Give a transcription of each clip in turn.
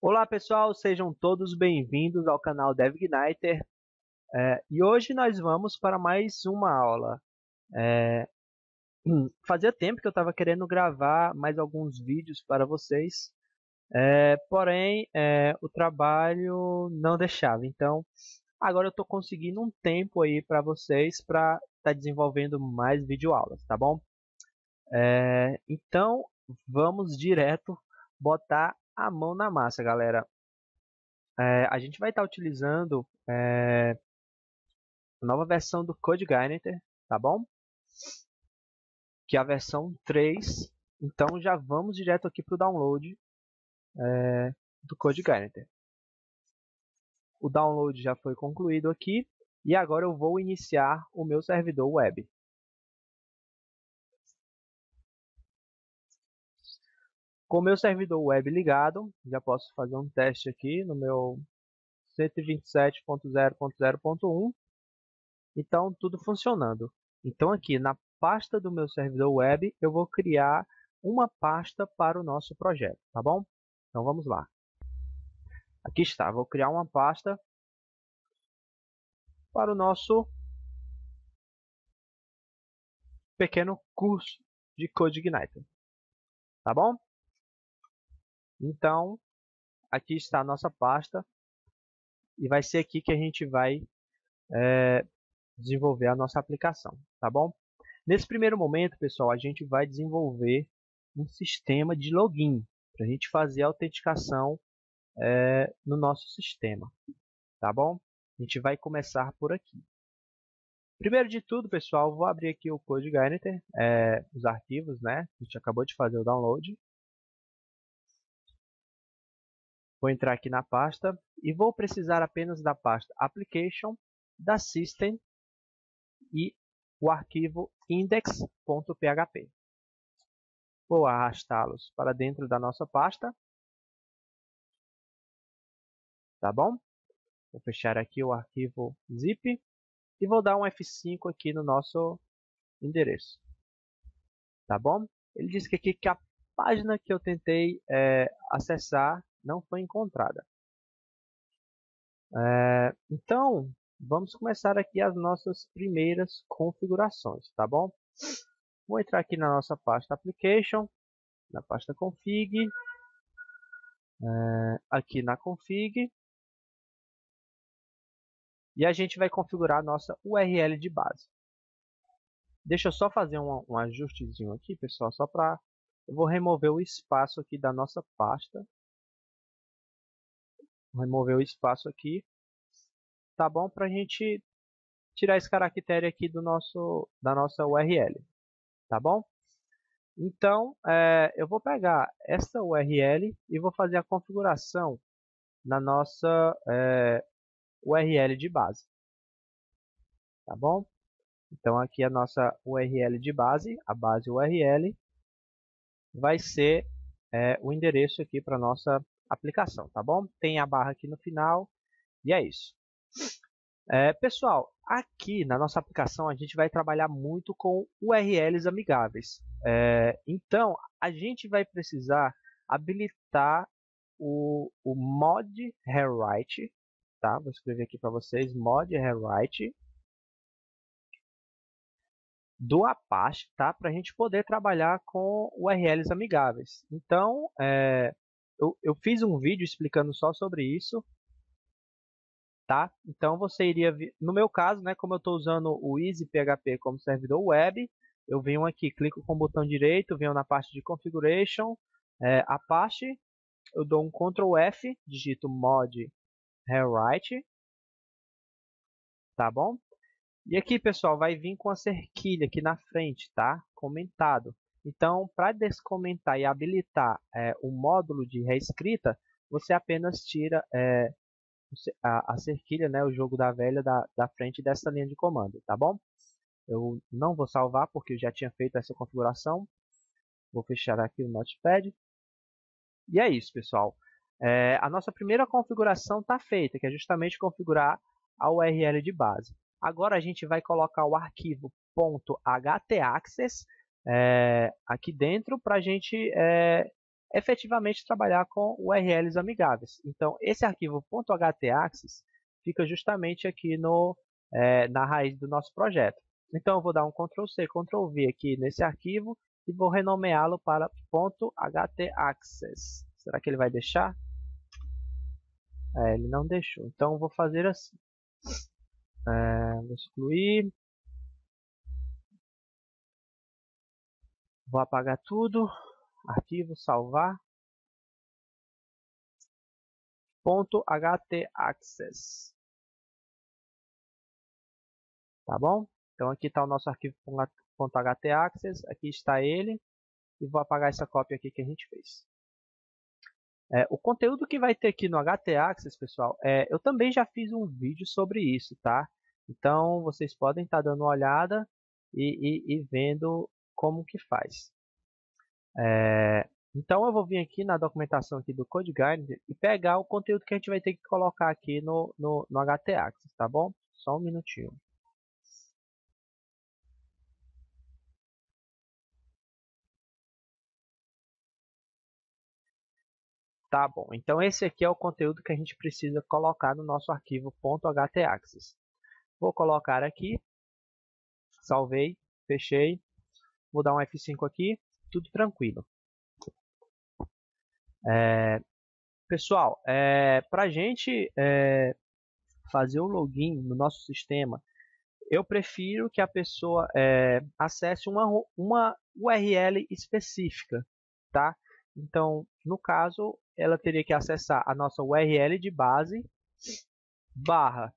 Olá pessoal, sejam todos bem-vindos ao canal DevIgniter. E hoje nós vamos para mais uma aula. Fazia tempo que eu estava querendo gravar mais alguns vídeos para vocês, porém o trabalho não deixava. Então agora eu estou conseguindo um tempo aí para vocês para estar desenvolvendo mais videoaulas, tá bom? Então vamos direto botar a mão na massa, galera. A gente vai estar utilizando a nova versão do CodeGuider, tá bom? Que é a versão 3. Então já vamos direto aqui para o download do CodeGuider. O download já foi concluído aqui e agora eu vou iniciar o meu servidor web. Com o meu servidor web ligado, já posso fazer um teste aqui no meu 127.0.0.1. Então tudo funcionando. Então aqui na pasta do meu servidor web eu vou criar uma pasta para o nosso projeto, tá bom? Então vamos lá. Aqui está, vou criar uma pasta para o nosso pequeno curso de CodeIgniter, tá bom? Então aqui está a nossa pasta e vai ser aqui que a gente vai desenvolver a nossa aplicação, tá bom? Nesse primeiro momento, pessoal, a gente vai desenvolver um sistema de login para a gente fazer a autenticação no nosso sistema, tá bom? A gente vai começar por aqui. Primeiro de tudo, pessoal, vou abrir aqui o CodeIgniter, os arquivos, né? A gente acabou de fazer o download. Vou entrar aqui na pasta e vou precisar apenas da pasta Application, da System e o arquivo index.php. Vou arrastá-los para dentro da nossa pasta, tá bom? Vou fechar aqui o arquivo zip e vou dar um F5 aqui no nosso endereço, tá bom? Ele diz que aqui que a página que eu tentei acessar não foi encontrada. Então, vamos começar aqui as nossas primeiras configurações, tá bom? Vou entrar aqui na nossa pasta Application, na pasta Config, aqui na Config, e a gente vai configurar a nossa URL de base. Deixa eu só fazer um ajustezinho aqui, pessoal, só para... Eu vou remover o espaço aqui da nossa pasta. Vou remover o espaço aqui, tá bom? Para a gente tirar esse caractere aqui da nossa URL, tá bom? Então, eu vou pegar essa URL e vou fazer a configuração na nossa URL de base, tá bom? Então, aqui a nossa URL de base, a base URL, vai ser o endereço aqui para nossa aplicação, tá bom? Tem a barra aqui no final e é isso. Pessoal, aqui na nossa aplicação a gente vai trabalhar muito com URLs amigáveis. Então, a gente vai precisar habilitar o mod rewrite, tá? Vou escrever aqui para vocês, mod rewrite do Apache, tá? Para a gente poder trabalhar com URLs amigáveis. Então, eu fiz um vídeo explicando só sobre isso, tá? Então você iria, no meu caso, né, como eu estou usando o EasyPHP como servidor web, eu venho aqui, clico com o botão direito, venho na parte de Configuration, Apache, eu dou um Ctrl F, digito mod rewrite, tá bom? E aqui, pessoal, vai vir com a cerquilha aqui na frente, tá? Comentado. Então, para descomentar e habilitar o módulo de reescrita, você apenas tira a cerquilha, né, o jogo da velha da frente dessa linha de comando, tá bom? Eu não vou salvar porque eu já tinha feito essa configuração. Vou fechar aqui o Notepad. E é isso, pessoal. A nossa primeira configuração está feita, que é justamente configurar a URL de base. Agora a gente vai colocar o arquivo .htaccess aqui dentro para a gente efetivamente trabalhar com URLs amigáveis. Então, esse arquivo .htaccess fica justamente aqui na raiz do nosso projeto. Então, eu vou dar um Ctrl+C, Ctrl+V aqui nesse arquivo e vou renomeá-lo para .htaccess. Será que ele vai deixar? Ele não deixou. Então, eu vou fazer assim. Vou excluir. Vou apagar tudo. Arquivo, salvar. .htaccess. Tá bom? Então aqui está o nosso arquivo .htaccess. Aqui está ele. E vou apagar essa cópia aqui que a gente fez. O conteúdo que vai ter aqui no htaccess, pessoal, eu também já fiz um vídeo sobre isso, tá? Então vocês podem estar dando uma olhada e vendo como que faz. Então eu vou vir aqui na documentação aqui do CodeGuide e pegar o conteúdo que a gente vai ter que colocar aqui no htaccess, tá bom? Só um minutinho. Tá bom, então esse aqui é o conteúdo que a gente precisa colocar no nosso arquivo .htaccess. Vou colocar aqui, salvei, fechei, vou dar um F5 aqui, tudo tranquilo. Pessoal, para a gente fazer o login no nosso sistema, eu prefiro que a pessoa acesse uma URL específica, tá? Então, no caso, ela teria que acessar a nossa URL de base barra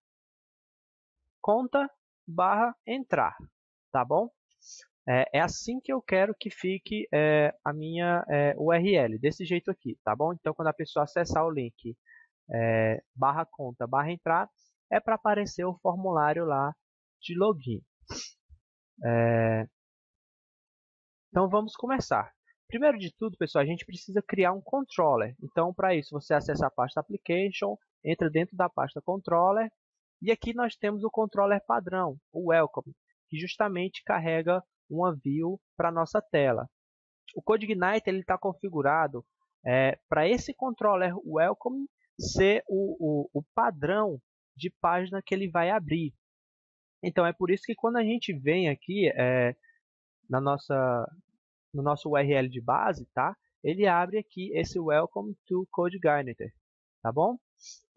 conta barra entrar, tá bom? É assim que eu quero que fique a minha URL, desse jeito aqui, tá bom? Então, quando a pessoa acessar o link barra conta barra entrar, é para aparecer o formulário lá de login. Então, vamos começar. Primeiro de tudo, pessoal, a gente precisa criar um controller. Então, para isso, você acessa a pasta Application, entra dentro da pasta Controller, e aqui nós temos o controller padrão, o Welcome, que justamente carrega uma view para a nossa tela. O CodeIgniter está configurado para esse controller Welcome ser o padrão de página que ele vai abrir. Então, é por isso que quando a gente vem aqui na no nosso URL de base, tá? Ele abre aqui esse Welcome to CodeIgniter, tá bom?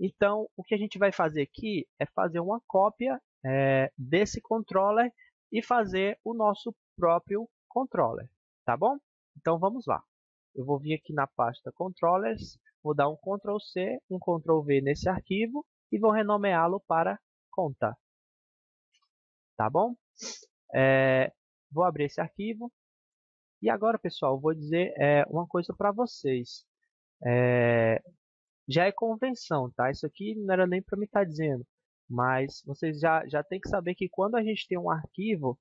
Então, o que a gente vai fazer aqui é fazer uma cópia desse controller e fazer o nosso próprio controller, tá bom? Então, vamos lá. Eu vou vir aqui na pasta Controllers, vou dar um Ctrl+C, um Ctrl+V nesse arquivo e vou renomeá-lo para conta, tá bom? Vou abrir esse arquivo. E agora, pessoal, vou dizer uma coisa para vocês. Já é convenção, tá? Isso aqui não era nem para me estar dizendo, mas vocês já tem que saber que quando a gente tem um arquivo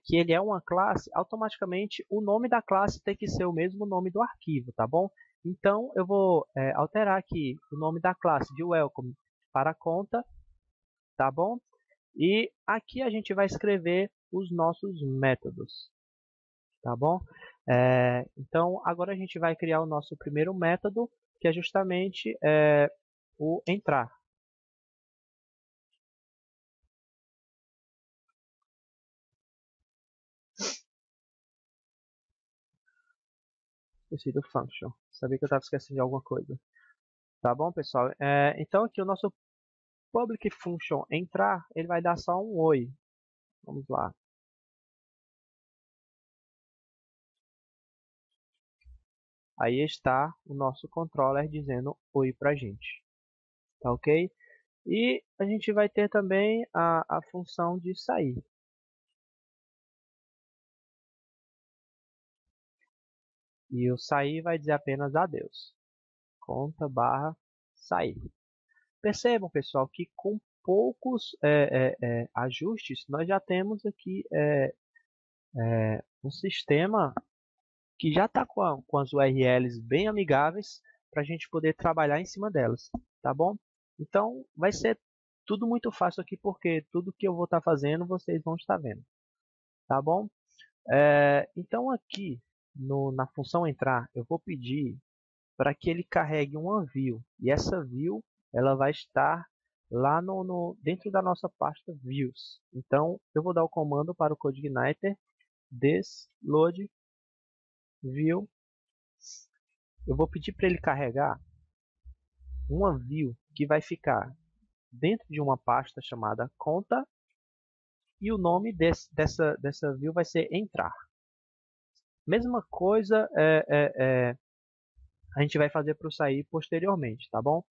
que ele é uma classe, automaticamente o nome da classe tem que ser o mesmo nome do arquivo, tá bom? Então eu vou alterar aqui o nome da classe de welcome para conta, tá bom? E aqui a gente vai escrever os nossos métodos, tá bom? Então agora a gente vai criar o nosso primeiro método, que é justamente o entrar. Esqueci do function. Sabia que eu estava esquecendo de alguma coisa. Tá bom, pessoal? Então aqui o nosso public function entrar, ele vai dar só um oi. Vamos lá. Aí está o nosso controller dizendo oi pra gente. Tá ok? E a gente vai ter também a função de sair. E o sair vai dizer apenas adeus. Conta barra sair. Percebam, pessoal, que com poucos ajustes, nós já temos aqui um sistema que já está com as URLs bem amigáveis para a gente poder trabalhar em cima delas, tá bom? Então, vai ser tudo muito fácil aqui, porque tudo que eu vou estar fazendo, vocês vão estar vendo, tá bom? Então, aqui, na função entrar, eu vou pedir para que ele carregue uma view. E essa view ela vai estar lá dentro da nossa pasta views. Então, eu vou dar o comando para o CodeIgniter desload view. Eu vou pedir para ele carregar uma view que vai ficar dentro de uma pasta chamada conta e o nome dessa view vai ser entrar. Mesma coisa a gente vai fazer para o sair posteriormente, tá bom?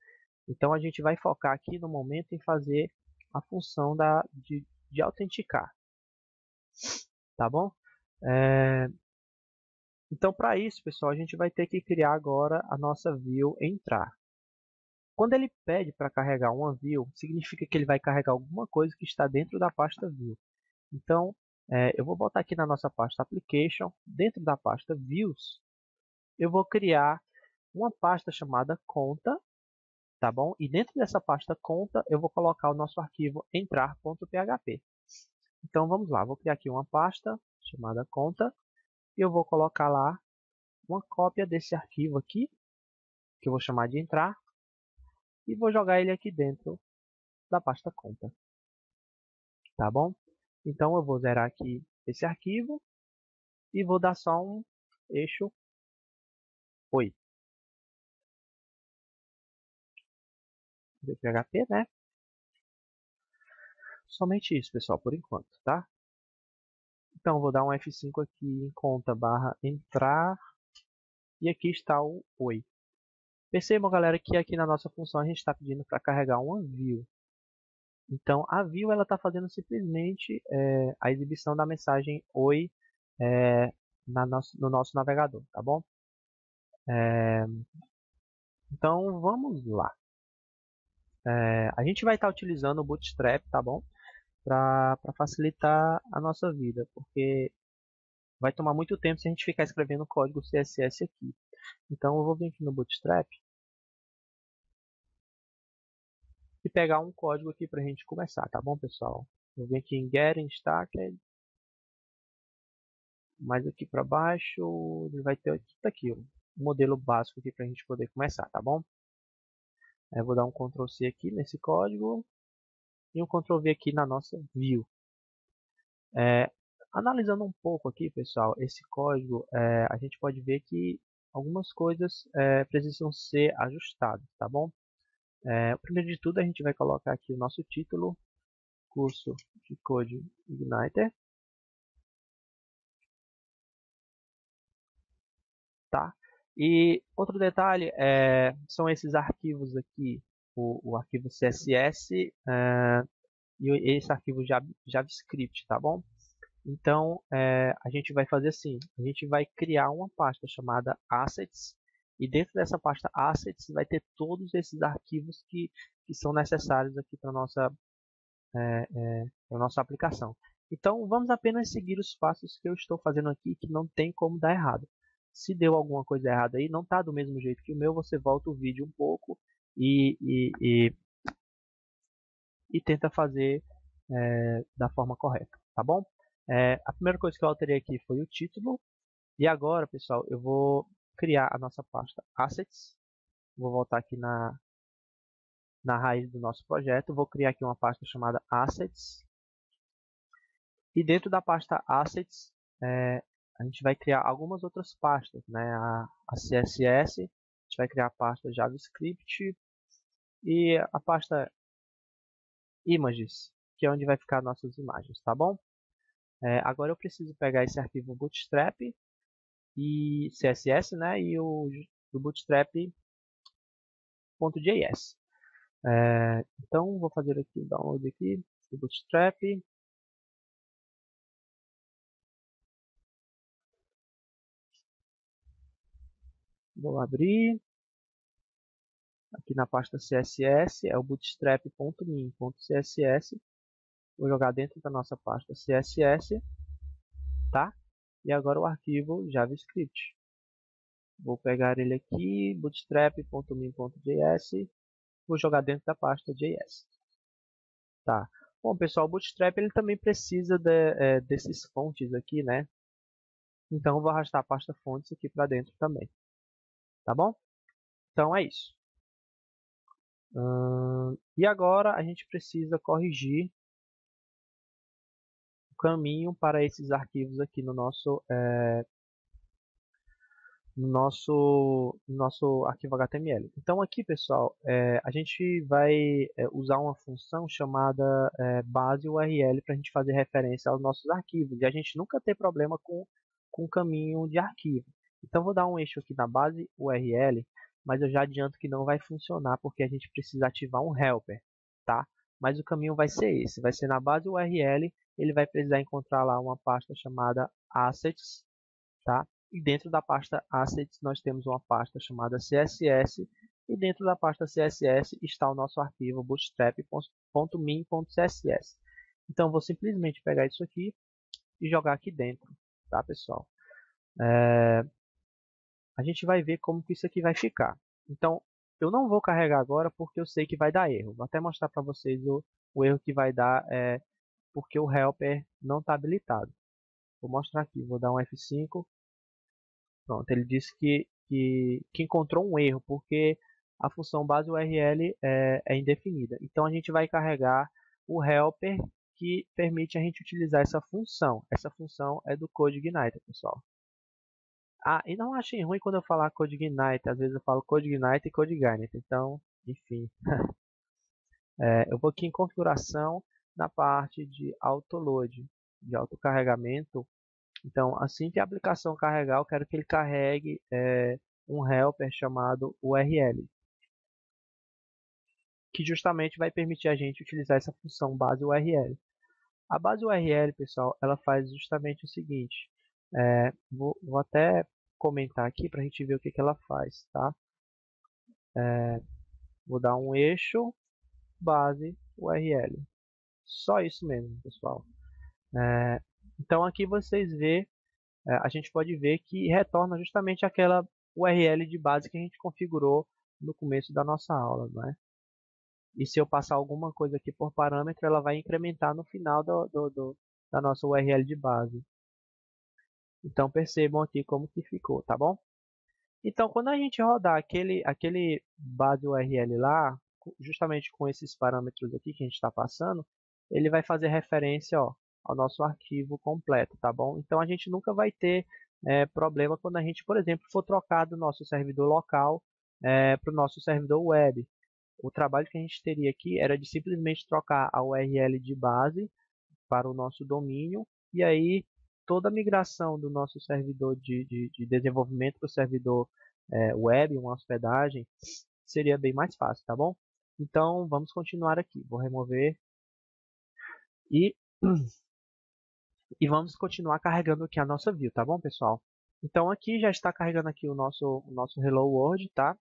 Então a gente vai focar aqui no momento em fazer a função de autenticar, tá bom? Então para isso, pessoal, a gente vai ter que criar agora a nossa view entrar. Quando ele pede para carregar uma view, significa que ele vai carregar alguma coisa que está dentro da pasta view. Então, eu vou botar aqui na nossa pasta application, dentro da pasta views, eu vou criar uma pasta chamada conta, tá bom? E dentro dessa pasta conta, eu vou colocar o nosso arquivo entrar.php. Então vamos lá, vou criar aqui uma pasta chamada conta e eu vou colocar lá uma cópia desse arquivo aqui, que eu vou chamar de entrar, e vou jogar ele aqui dentro da pasta conta, tá bom? Então eu vou zerar aqui esse arquivo e vou dar só um eixo oi do PHP, né? Somente isso, pessoal, por enquanto, tá? Então, vou dar um F5 aqui em conta barra entrar e aqui está o oi. Percebam, galera, que aqui na nossa função a gente está pedindo para carregar uma view. Então, a view ela está fazendo simplesmente a exibição da mensagem oi no nosso navegador, tá bom? Então, vamos lá. A gente vai estar utilizando o Bootstrap, tá bom? Para facilitar a nossa vida, porque vai tomar muito tempo se a gente ficar escrevendo código CSS aqui. Então eu vou vir aqui no Bootstrap e pegar um código aqui para a gente começar, tá bom, pessoal? Eu venho aqui em Getting Started, mais aqui para baixo, ele vai ter aqui um modelo básico aqui para a gente poder começar, tá bom? Eu vou dar um Ctrl C aqui nesse código e um Ctrl V aqui na nossa view. Analisando um pouco aqui, pessoal, esse código, a gente pode ver que algumas coisas precisam ser ajustadas, tá bom? Primeiro de tudo, a gente vai colocar aqui o nosso título, curso de CodeIgniter, tá? E outro detalhe são esses arquivos aqui, o arquivo CSS e esse arquivo JavaScript, tá bom? Então, a gente vai fazer assim, a gente vai criar uma pasta chamada Assets, e dentro dessa pasta Assets vai ter todos esses arquivos que são necessários aqui para a nossa aplicação. Então, vamos apenas seguir os passos que eu estou fazendo aqui, que não tem como dar errado. Se deu alguma coisa errada aí, não está do mesmo jeito que o meu, você volta o vídeo um pouco e tenta fazer da forma correta, tá bom? A primeira coisa que eu alterei aqui foi o título. E agora, pessoal, eu vou criar a nossa pasta Assets. Vou voltar aqui na raiz do nosso projeto. Vou criar aqui uma pasta chamada Assets. E dentro da pasta Assets, a gente vai criar algumas outras pastas, né? A CSS, a gente vai criar a pasta JavaScript e a pasta Images, que é onde vai ficar nossas imagens, tá bom? Agora eu preciso pegar esse arquivo Bootstrap e CSS, né? E o Bootstrap.js. Então vou fazer aqui o download aqui do Bootstrap. Vou abrir. Aqui na pasta CSS é o bootstrap.min.css. Vou jogar dentro da nossa pasta CSS, tá? E agora o arquivo JavaScript. Vou pegar ele aqui, bootstrap.min.js, vou jogar dentro da pasta JS. Tá. Bom, pessoal, o Bootstrap ele também precisa desses fontes aqui, né? Então eu vou arrastar a pasta fontes aqui para dentro também, tá bom? Então é isso. E agora a gente precisa corrigir o caminho para esses arquivos aqui no nosso arquivo HTML. Então aqui, pessoal, a gente vai usar uma função chamada base URL para a gente fazer referência aos nossos arquivos e a gente nunca ter problema com o caminho de arquivo. Então vou dar um eixo aqui na base URL, mas eu já adianto que não vai funcionar porque a gente precisa ativar um helper, tá? Mas o caminho vai ser esse, vai ser na base URL, ele vai precisar encontrar lá uma pasta chamada assets, tá? E dentro da pasta Assets nós temos uma pasta chamada CSS e dentro da pasta CSS está o nosso arquivo bootstrap.min.css. Então vou simplesmente pegar isso aqui e jogar aqui dentro, tá, pessoal? A gente vai ver como que isso aqui vai ficar. Então eu não vou carregar agora porque eu sei que vai dar erro. Vou até mostrar para vocês o erro que vai dar porque o helper não está habilitado. Vou mostrar aqui, vou dar um F5. Pronto, ele disse que encontrou um erro, porque a função base URL é indefinida. Então a gente vai carregar o helper que permite a gente utilizar essa função. Essa função é do CodeIgniter, pessoal. Ah, e não achem ruim quando eu falar CodeIgniter, às vezes eu falo CodeIgniter e CodeIgniter. Então, enfim. Eu vou aqui em configuração, na parte de autoload, de autocarregamento. Então, assim que a aplicação carregar, eu quero que ele carregue um helper chamado URL, que justamente vai permitir a gente utilizar essa função base URL. A base URL, pessoal, ela faz justamente o seguinte. Vou até comentar aqui para a gente ver o que ela faz, tá? Vou dar um eixo base URL. Só isso mesmo, pessoal. Então aqui vocês vê a gente pode ver que retorna justamente aquela URL de base que a gente configurou no começo da nossa aula, né? E se eu passar alguma coisa aqui por parâmetro, ela vai incrementar no final da nossa URL de base. Então percebam aqui como que ficou, tá bom? Então quando a gente rodar aquele base URL lá, justamente com esses parâmetros aqui que a gente está passando, ele vai fazer referência, ó, ao nosso arquivo completo, tá bom? Então a gente nunca vai ter problema quando a gente, por exemplo, for trocar do nosso servidor local para o nosso servidor web. O trabalho que a gente teria aqui era de simplesmente trocar a URL de base para o nosso domínio e aí toda a migração do nosso servidor de desenvolvimento para o servidor web, uma hospedagem, seria bem mais fácil, tá bom? Então vamos continuar aqui. Vou remover e e vamos continuar carregando aqui a nossa view, tá bom, pessoal? Então aqui já está carregando aqui o nosso Hello World, tá?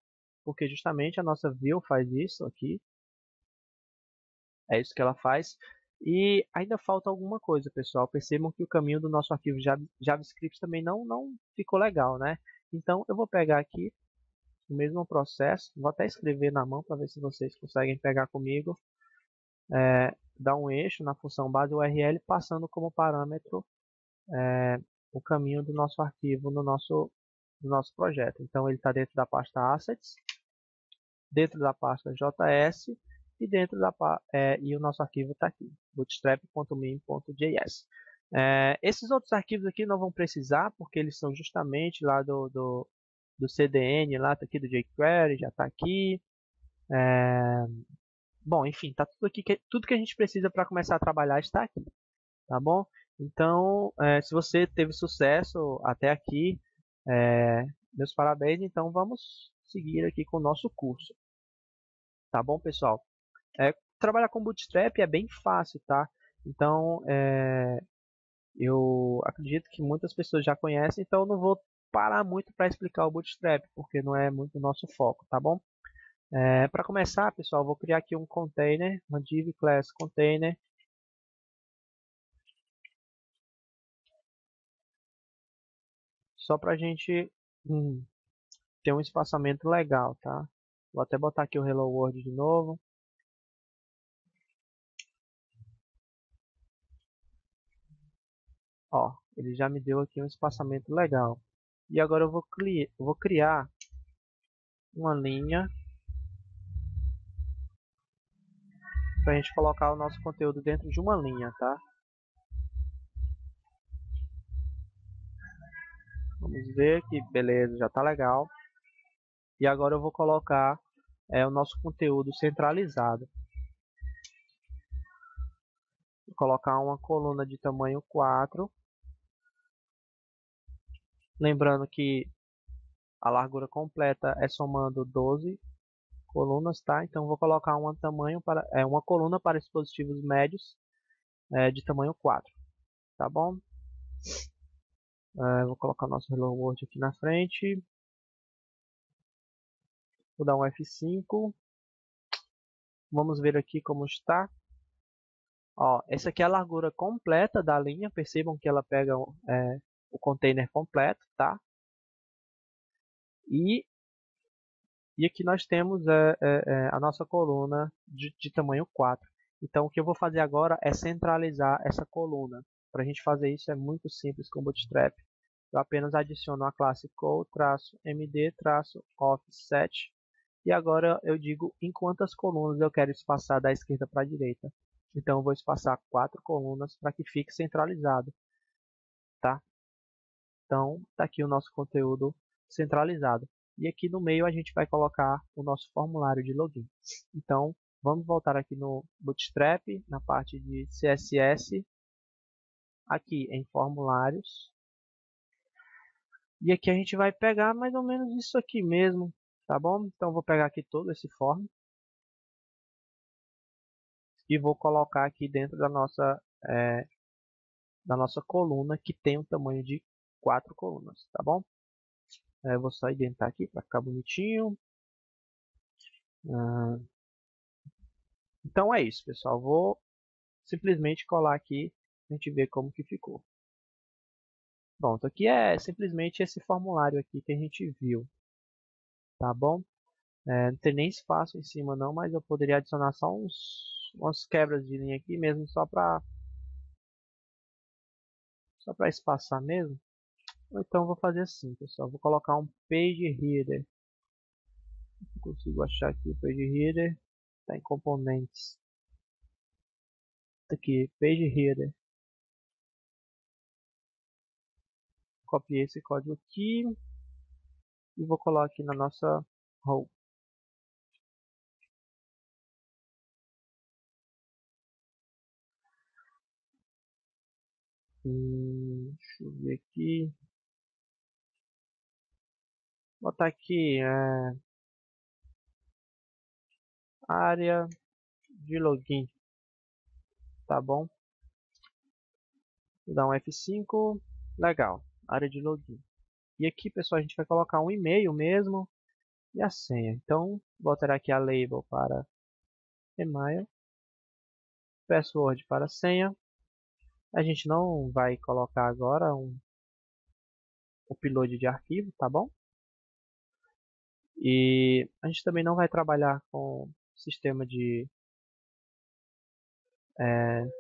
Porque justamente a nossa view faz isso aqui. É isso que ela faz. E ainda falta alguma coisa, pessoal. Percebam que o caminho do nosso arquivo JavaScript também não ficou legal, né? Então eu vou pegar aqui o mesmo processo. Vou até escrever na mão para ver se vocês conseguem pegar comigo. Dar um eixo na função base URL, passando como parâmetro o caminho do nosso arquivo no nosso projeto. Então ele está dentro da pasta Assets, dentro da pasta JS e e o nosso arquivo está aqui, bootstrap.min.js. Esses outros arquivos aqui não vão precisar, porque eles são justamente lá do CDN, lá tá aqui do jQuery, já está aqui. Bom, enfim, tá tudo aqui, tudo que a gente precisa para começar a trabalhar está aqui, tá bom? Então, se você teve sucesso até aqui, meus parabéns. Então, vamos seguir aqui com o nosso curso, tá bom, pessoal? Trabalhar com Bootstrap é bem fácil, tá? Então, eu acredito que muitas pessoas já conhecem, então eu não vou parar muito para explicar o Bootstrap, porque não é muito o nosso foco, tá bom? Para começar, pessoal, eu vou criar aqui um container, uma div class container. Só para a gente ter um espaçamento legal, tá? Vou até botar aqui o Hello World de novo. Ó, ele já me deu aqui um espaçamento legal. E agora eu vou criar uma linha para a gente colocar o nosso conteúdo dentro de uma linha, tá? Vamos ver que beleza, já tá legal. E agora eu vou colocar o nosso conteúdo centralizado. Vou colocar uma coluna de tamanho 4. Lembrando que a largura completa é somando 12 colunas, tá? Então vou colocar uma coluna para dispositivos médios de tamanho 4, tá bom? Vou colocar o nosso Hello World aqui na frente. Vou dar um F5. Vamos ver aqui como está. Ó, essa aqui é a largura completa da linha. Percebam que ela pega o container completo, tá? E aqui nós temos a nossa coluna de tamanho 4. Então o que eu vou fazer agora é centralizar essa coluna. Para a gente fazer isso é muito simples com o Bootstrap. Eu apenas adiciono a classe col-md-offset e agora eu digo em quantas colunas eu quero espaçar da esquerda para a direita. Então eu vou espaçar 4 colunas para que fique centralizado, tá? Então está aqui o nosso conteúdo centralizado. E aqui no meio a gente vai colocar o nosso formulário de login. Então vamos voltar aqui no Bootstrap, na parte de CSS, aqui em formulários. E aqui a gente vai pegar mais ou menos isso aqui mesmo, tá bom? Então eu vou pegar aqui todo esse form e vou colocar aqui dentro da nossa coluna, que tem um tamanho de 4 colunas, tá bom? Eu vou só indentar aqui para ficar bonitinho. Então é isso, pessoal. Vou simplesmente colar aqui a gente ver como que ficou. Pronto, aqui é simplesmente esse formulário aqui que a gente viu, tá bom? Não tem nem espaço em cima não, mas eu poderia adicionar só umas quebras de linha aqui mesmo, só para espaçar mesmo. Ou então vou fazer assim, pessoal, vou colocar um page header. Não consigo achar aqui o page header, está em componentes. Tá aqui, page header. Copiei esse código aqui e vou colocar aqui na nossa role. Deixa eu ver aqui. Vou botar aqui área de login, tá bom? Vou dar um F5, legal, área de login. E aqui, pessoal, a gente vai colocar um e-mail mesmo e a senha. Então, vou alterar aqui a label para email, password para senha. A gente não vai colocar agora um upload de arquivo, tá bom? E a gente também não vai trabalhar com sistema de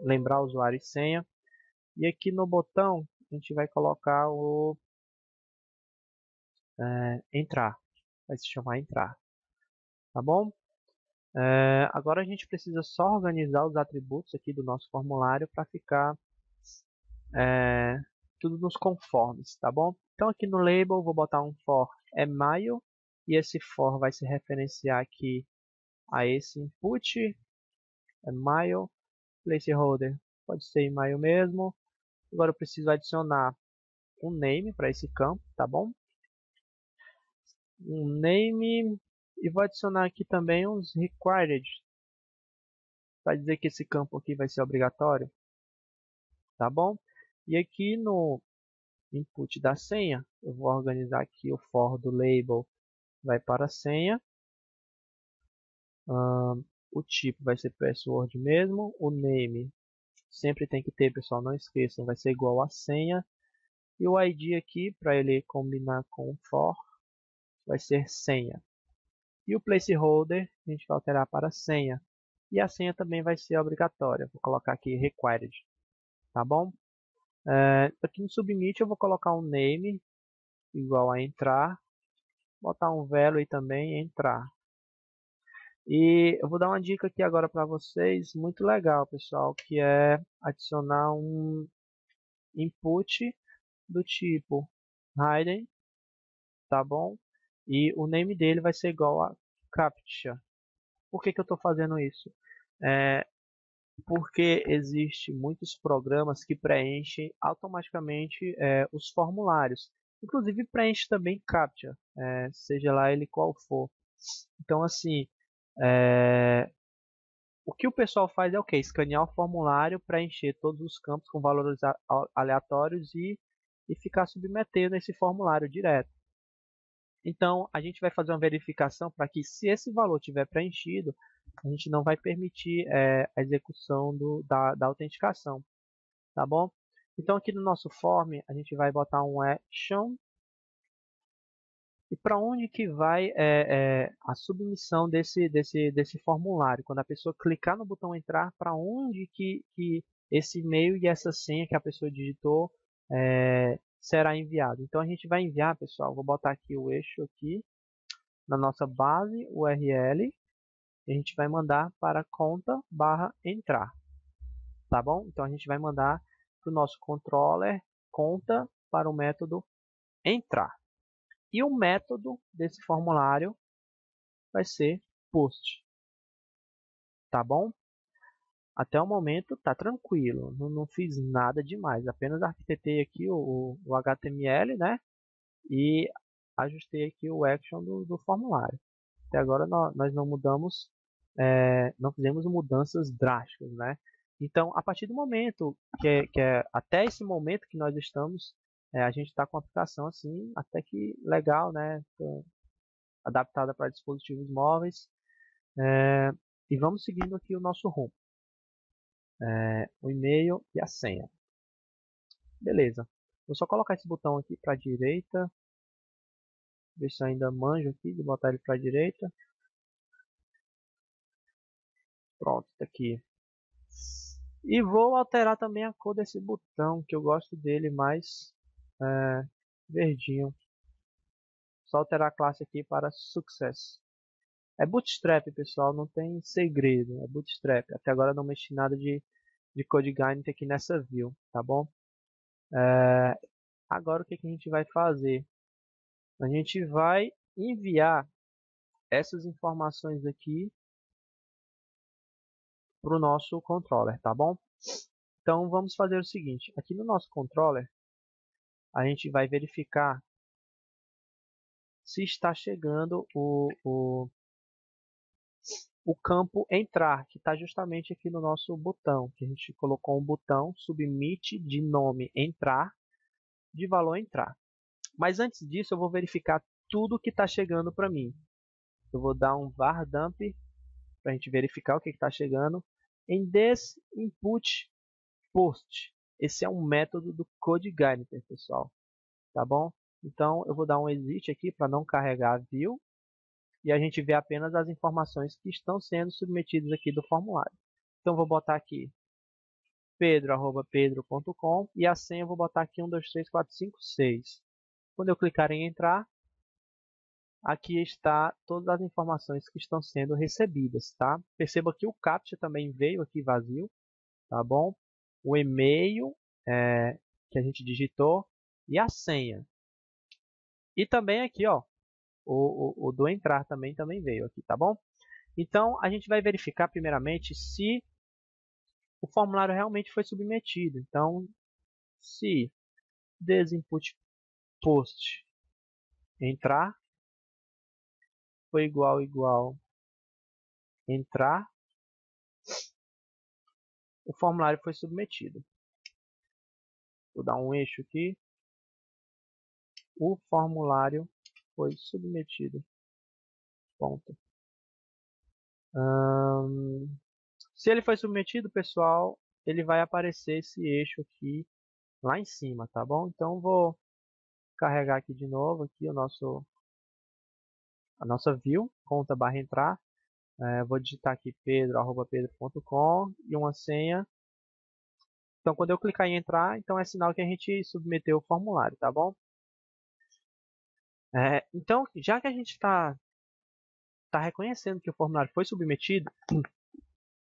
lembrar usuário e senha. E aqui no botão a gente vai colocar o entrar, vai se chamar entrar, tá bom? Agora a gente precisa só organizar os atributos aqui do nosso formulário para ficar tudo nos conformes, tá bom? Então aqui no label vou botar um for email e esse for vai se referenciar aqui a esse input email placeholder, pode ser email mesmo. Agora eu preciso adicionar um name para esse campo, tá bom? Um name e vou adicionar aqui também uns required para dizer que esse campo aqui vai ser obrigatório, tá bom? E aqui no input da senha, eu vou organizar aqui o for do label vai para a senha. O tipo vai ser password mesmo. O name sempre tem que ter, pessoal, não esqueçam, vai ser igual a senha. E o ID aqui, para ele combinar com o for, vai ser senha. E o placeholder a gente vai alterar para senha. E a senha também vai ser obrigatória. Vou colocar aqui required, tá bom? Aqui no submit eu vou colocar um name igual a entrar, botar um value também, entrar. E eu vou dar uma dica aqui agora para vocês, muito legal, pessoal, que é adicionar um input do tipo hidden, tá bom? E o name dele vai ser igual a captcha. Por que que eu estou fazendo isso? É, porque existe muitos programas que preenchem automaticamente os formulários. Inclusive preenche também captcha, seja lá ele qual for. Então assim, o que o pessoal faz é o que? Escanear o formulário, preencher todos os campos com valores aleatórios e ficar submetendo esse formulário direto. Então, a gente vai fazer uma verificação para que, se esse valor tiver preenchido, a gente não vai permitir a execução da autenticação, tá bom? Então, aqui no nosso form, a gente vai botar um action. E para onde que vai a submissão desse formulário? Quando a pessoa clicar no botão entrar, para onde que esse e-mail e essa senha que a pessoa digitou será enviado? Então a gente vai enviar, pessoal, vou botar aqui o eixo aqui na nossa base URL e a gente vai mandar para conta/entrar, tá bom? Então a gente vai mandar para o nosso controller conta para o método entrar. E o método desse formulário vai ser post, tá bom? Até o momento tá tranquilo, não fiz nada demais, apenas arquitetei aqui o HTML, né? E ajustei aqui o action do formulário. Até agora nós não mudamos, não fizemos mudanças drásticas, né? Então, a partir do momento até esse momento que nós estamos, a gente está com a aplicação assim, até que legal, né? Adaptada para dispositivos móveis. E vamos seguindo aqui o nosso rumo. O e-mail e a senha. Beleza. Vou só colocar esse botão aqui para a direita. Ver se eu ainda manjo aqui de botar ele para a direita. Pronto, tá aqui. E vou alterar também a cor desse botão, que eu gosto dele mais verdinho. Só alterar a classe aqui para Success. É Bootstrap, pessoal, não tem segredo. É Bootstrap. Até agora não mexi nada de CodeGuidance aqui nessa view, tá bom? Agora o que a gente vai fazer? A gente vai enviar essas informações aqui para o nosso controller, tá bom? Então vamos fazer o seguinte, aqui no nosso controller a gente vai verificar se está chegando o campo entrar, que está justamente aqui no nosso botão, que a gente colocou um botão submit de nome entrar, de valor entrar. Mas antes disso eu vou verificar tudo que está chegando para mim. Eu vou dar um var dump para a gente verificar o que está chegando em this input post. Esse é um método do CodeGuidance, pessoal, tá bom? Então eu vou dar um exit aqui para não carregar a view e a gente vê apenas as informações que estão sendo submetidas aqui do formulário. Então vou botar aqui pedro@pedro.com e a senha eu vou botar aqui 1, 2, 3, 4, 5, 6. Quando eu clicar em entrar, aqui está todas as informações que estão sendo recebidas, tá? Perceba que o CAPTCHA também veio aqui vazio, tá bom? O e-mail que a gente digitou e a senha. E também aqui, ó, o do entrar também veio aqui, tá bom? Então, a gente vai verificar primeiramente se o formulário realmente foi submetido. Então, se desinput post entrar foi igual entrar, o formulário foi submetido. Vou dar um eixo aqui. O formulário foi submetido. Ponto. Se ele foi submetido, pessoal, ele vai aparecer esse eixo aqui lá em cima, tá bom? Então vou carregar aqui de novo aqui a nossa view, conta/entrar. Vou digitar aqui pedro@pedro.com e uma senha Então, quando eu clicar em entrar, então é sinal que a gente submeteu o formulário, tá bom? Então, já que a gente tá reconhecendo que o formulário foi submetido,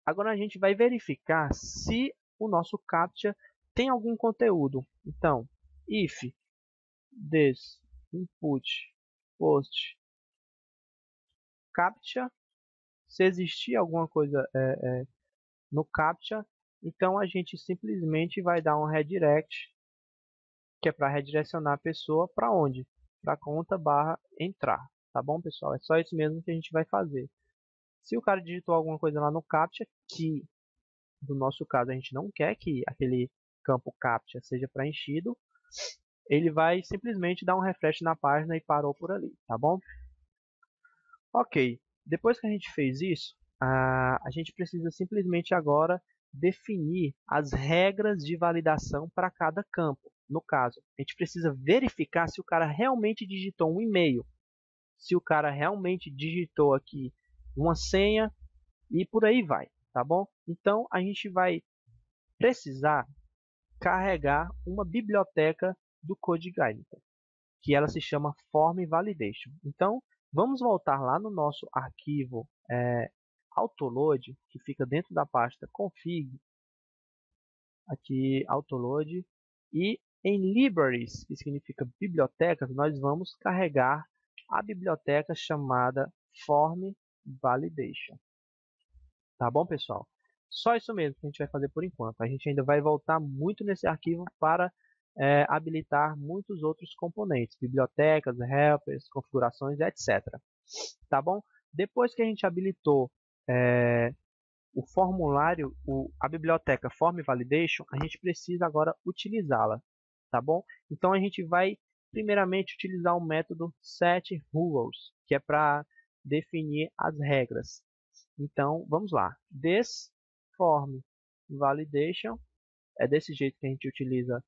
agora a gente vai verificar se o nosso CAPTCHA tem algum conteúdo. Então, if this input post CAPTCHA, se existir alguma coisa no CAPTCHA, então a gente simplesmente vai dar um redirect, que é para redirecionar a pessoa para onde? Para conta barra entrar. Tá bom, pessoal? É só isso mesmo que a gente vai fazer. Se o cara digitou alguma coisa lá no CAPTCHA, que no nosso caso a gente não quer que aquele campo CAPTCHA seja preenchido, ele vai simplesmente dar um refresh na página e parou por ali, tá bom? Ok, depois que a gente fez isso, a gente precisa simplesmente agora definir as regras de validação para cada campo. No caso, a gente precisa verificar se o cara realmente digitou um e-mail, se o cara realmente digitou aqui uma senha e por aí vai, tá bom? Então a gente vai precisar carregar uma biblioteca do CodeIgniter, que ela se chama Form Validation. Então, vamos voltar lá no nosso arquivo autoload, que fica dentro da pasta config, aqui autoload, e em libraries, que significa bibliotecas, nós vamos carregar a biblioteca chamada Form Validation. Tá bom, pessoal? Só isso mesmo que a gente vai fazer por enquanto. A gente ainda vai voltar muito nesse arquivo para habilitar muitos outros componentes, bibliotecas, helpers, configurações, etc. Tá bom? Depois que a gente habilitou o formulário, a biblioteca Form Validation, a gente precisa agora utilizá-la. Tá bom? Então a gente vai primeiramente utilizar o método setRules, que é para definir as regras. Então, vamos lá. This form validation é desse jeito que a gente utiliza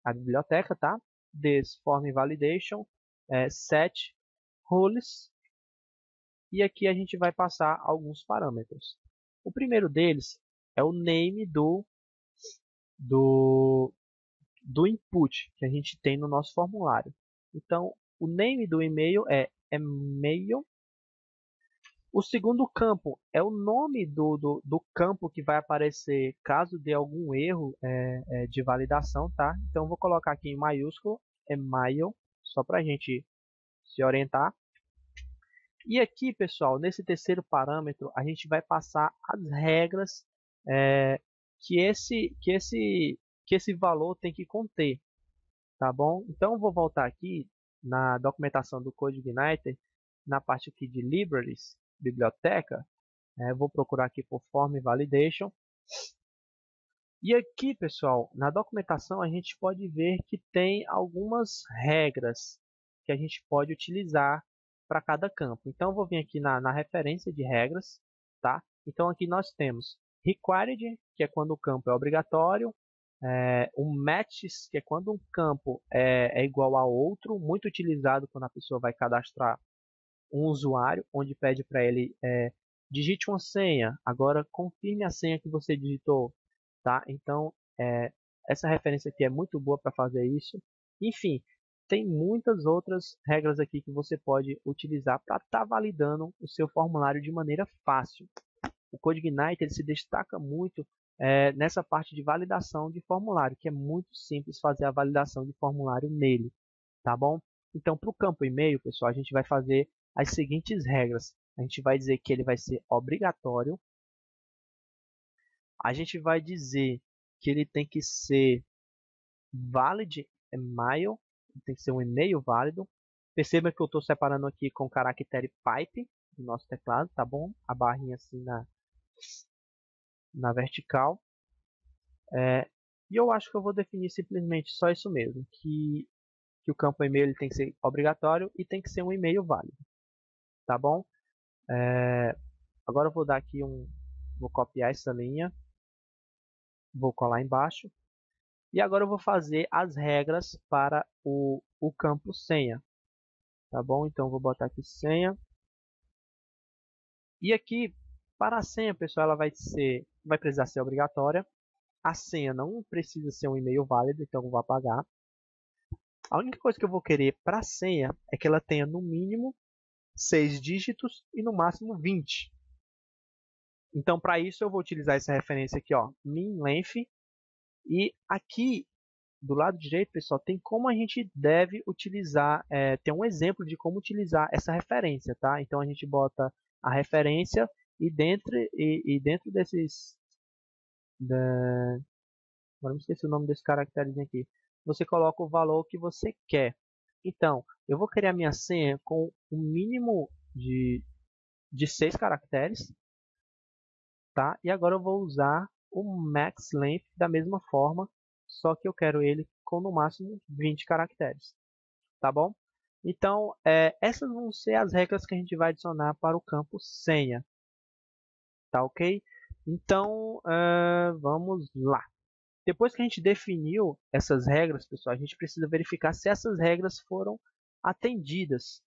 a biblioteca, tá? This form validation set rules, e aqui a gente vai passar alguns parâmetros. O primeiro deles é o name do, do input que a gente tem no nosso formulário. Então, o name do e-mail é email. O segundo campo é o nome do campo que vai aparecer caso dê algum erro de validação, tá? Então, eu vou colocar aqui em maiúsculo, email, só para a gente se orientar. E aqui, pessoal, nesse terceiro parâmetro, a gente vai passar as regras é, que esse valor tem que conter, tá bom? Então, eu vou voltar aqui na documentação do CodeIgniter, na parte aqui de libraries, biblioteca. Vou procurar aqui por Form Validation. E aqui, pessoal, na documentação a gente pode ver que tem algumas regras que a gente pode utilizar para cada campo. Então, eu vou vir aqui na referência de regras, tá? Então, aqui nós temos Required, que é quando o campo é obrigatório, o Matches, que é quando um campo é igual a outro, muito utilizado quando a pessoa vai cadastrar um usuário, onde pede para ele digite uma senha, agora confirme a senha que você digitou, tá? Então, essa referência aqui é muito boa para fazer isso. Enfim, tem muitas outras regras aqui que você pode utilizar para estar validando o seu formulário de maneira fácil. O CodeIgniter ele se destaca muito nessa parte de validação de formulário, que é muito simples fazer a validação de formulário nele, tá bom? Então, para o campo e-mail, pessoal, a gente vai fazer as seguintes regras. A gente vai dizer que ele vai ser obrigatório. A gente vai dizer que ele tem que ser valid email, tem que ser um e-mail válido. Perceba que eu estou separando aqui com o caractere pipe do nosso teclado, tá bom? A barrinha assim na vertical. E eu acho que eu vou definir simplesmente só isso mesmo, que o campo e-mail ele tem que ser obrigatório e tem que ser um e-mail válido, tá bom? Agora eu vou dar aqui vou copiar essa linha, vou colar embaixo e agora eu vou fazer as regras para o campo senha, tá bom? Então eu vou botar aqui senha e aqui para a senha, pessoal, ela vai precisar ser obrigatória. A senha não precisa ser um e-mail válido, então eu vou apagar. A única coisa que eu vou querer para a senha é que ela tenha no mínimo 6 dígitos e no máximo 20. Então, para isso, eu vou utilizar essa referência aqui, ó, min length. E aqui do lado direito, pessoal, tem como a gente deve utilizar, tem um exemplo de como utilizar essa referência, tá? Então, a gente bota a referência e dentro desses... Agora me esqueci o nome desse caracteres aqui. Você coloca o valor que você quer. Então, eu vou criar minha senha com o mínimo de 6 caracteres, tá? E agora eu vou usar o max length da mesma forma, só que eu quero ele com no máximo 20 caracteres, tá bom? Então, essas vão ser as regras que a gente vai adicionar para o campo senha, tá ok? Então, vamos lá. Depois que a gente definiu essas regras, pessoal, a gente precisa verificar se essas regras foram atendidas,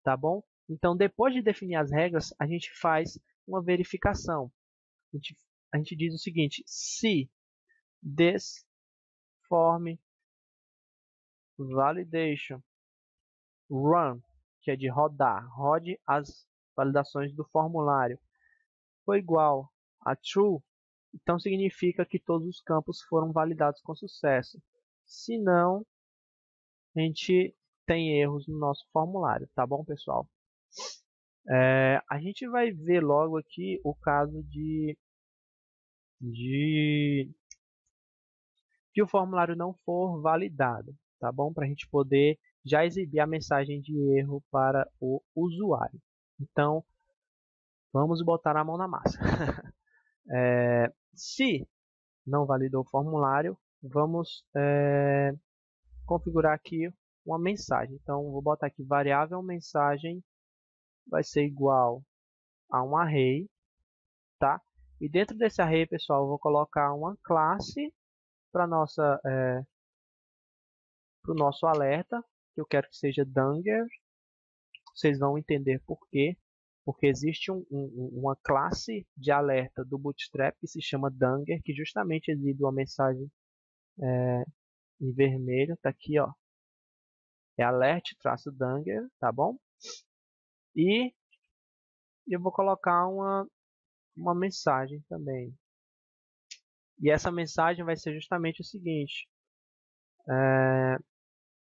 tá bom? Então, depois de definir as regras, a gente faz uma verificação. A gente diz o seguinte: se this form validation run, que é de rodar, rode as validações do formulário, for igual a true, então significa que todos os campos foram validados com sucesso. Se não, a gente tem erros no nosso formulário, tá bom, pessoal? A gente vai ver logo aqui o caso de que o formulário não for validado, tá bom? Para a gente poder já exibir a mensagem de erro para o usuário. Então, vamos botar a mão na massa. Se não validou o formulário, vamos configurar aqui uma mensagem. Então, vou botar aqui variável mensagem vai ser igual a um array, tá? E dentro desse array, pessoal, eu vou colocar uma classe para o nosso alerta, que eu quero que seja Danger. Vocês vão entender por quê. Porque existe uma classe de alerta do Bootstrap que se chama Danger, que justamente exibe uma mensagem em vermelho. Tá aqui, ó. É alert-danger, tá bom? E eu vou colocar uma mensagem também. E essa mensagem vai ser justamente o seguinte: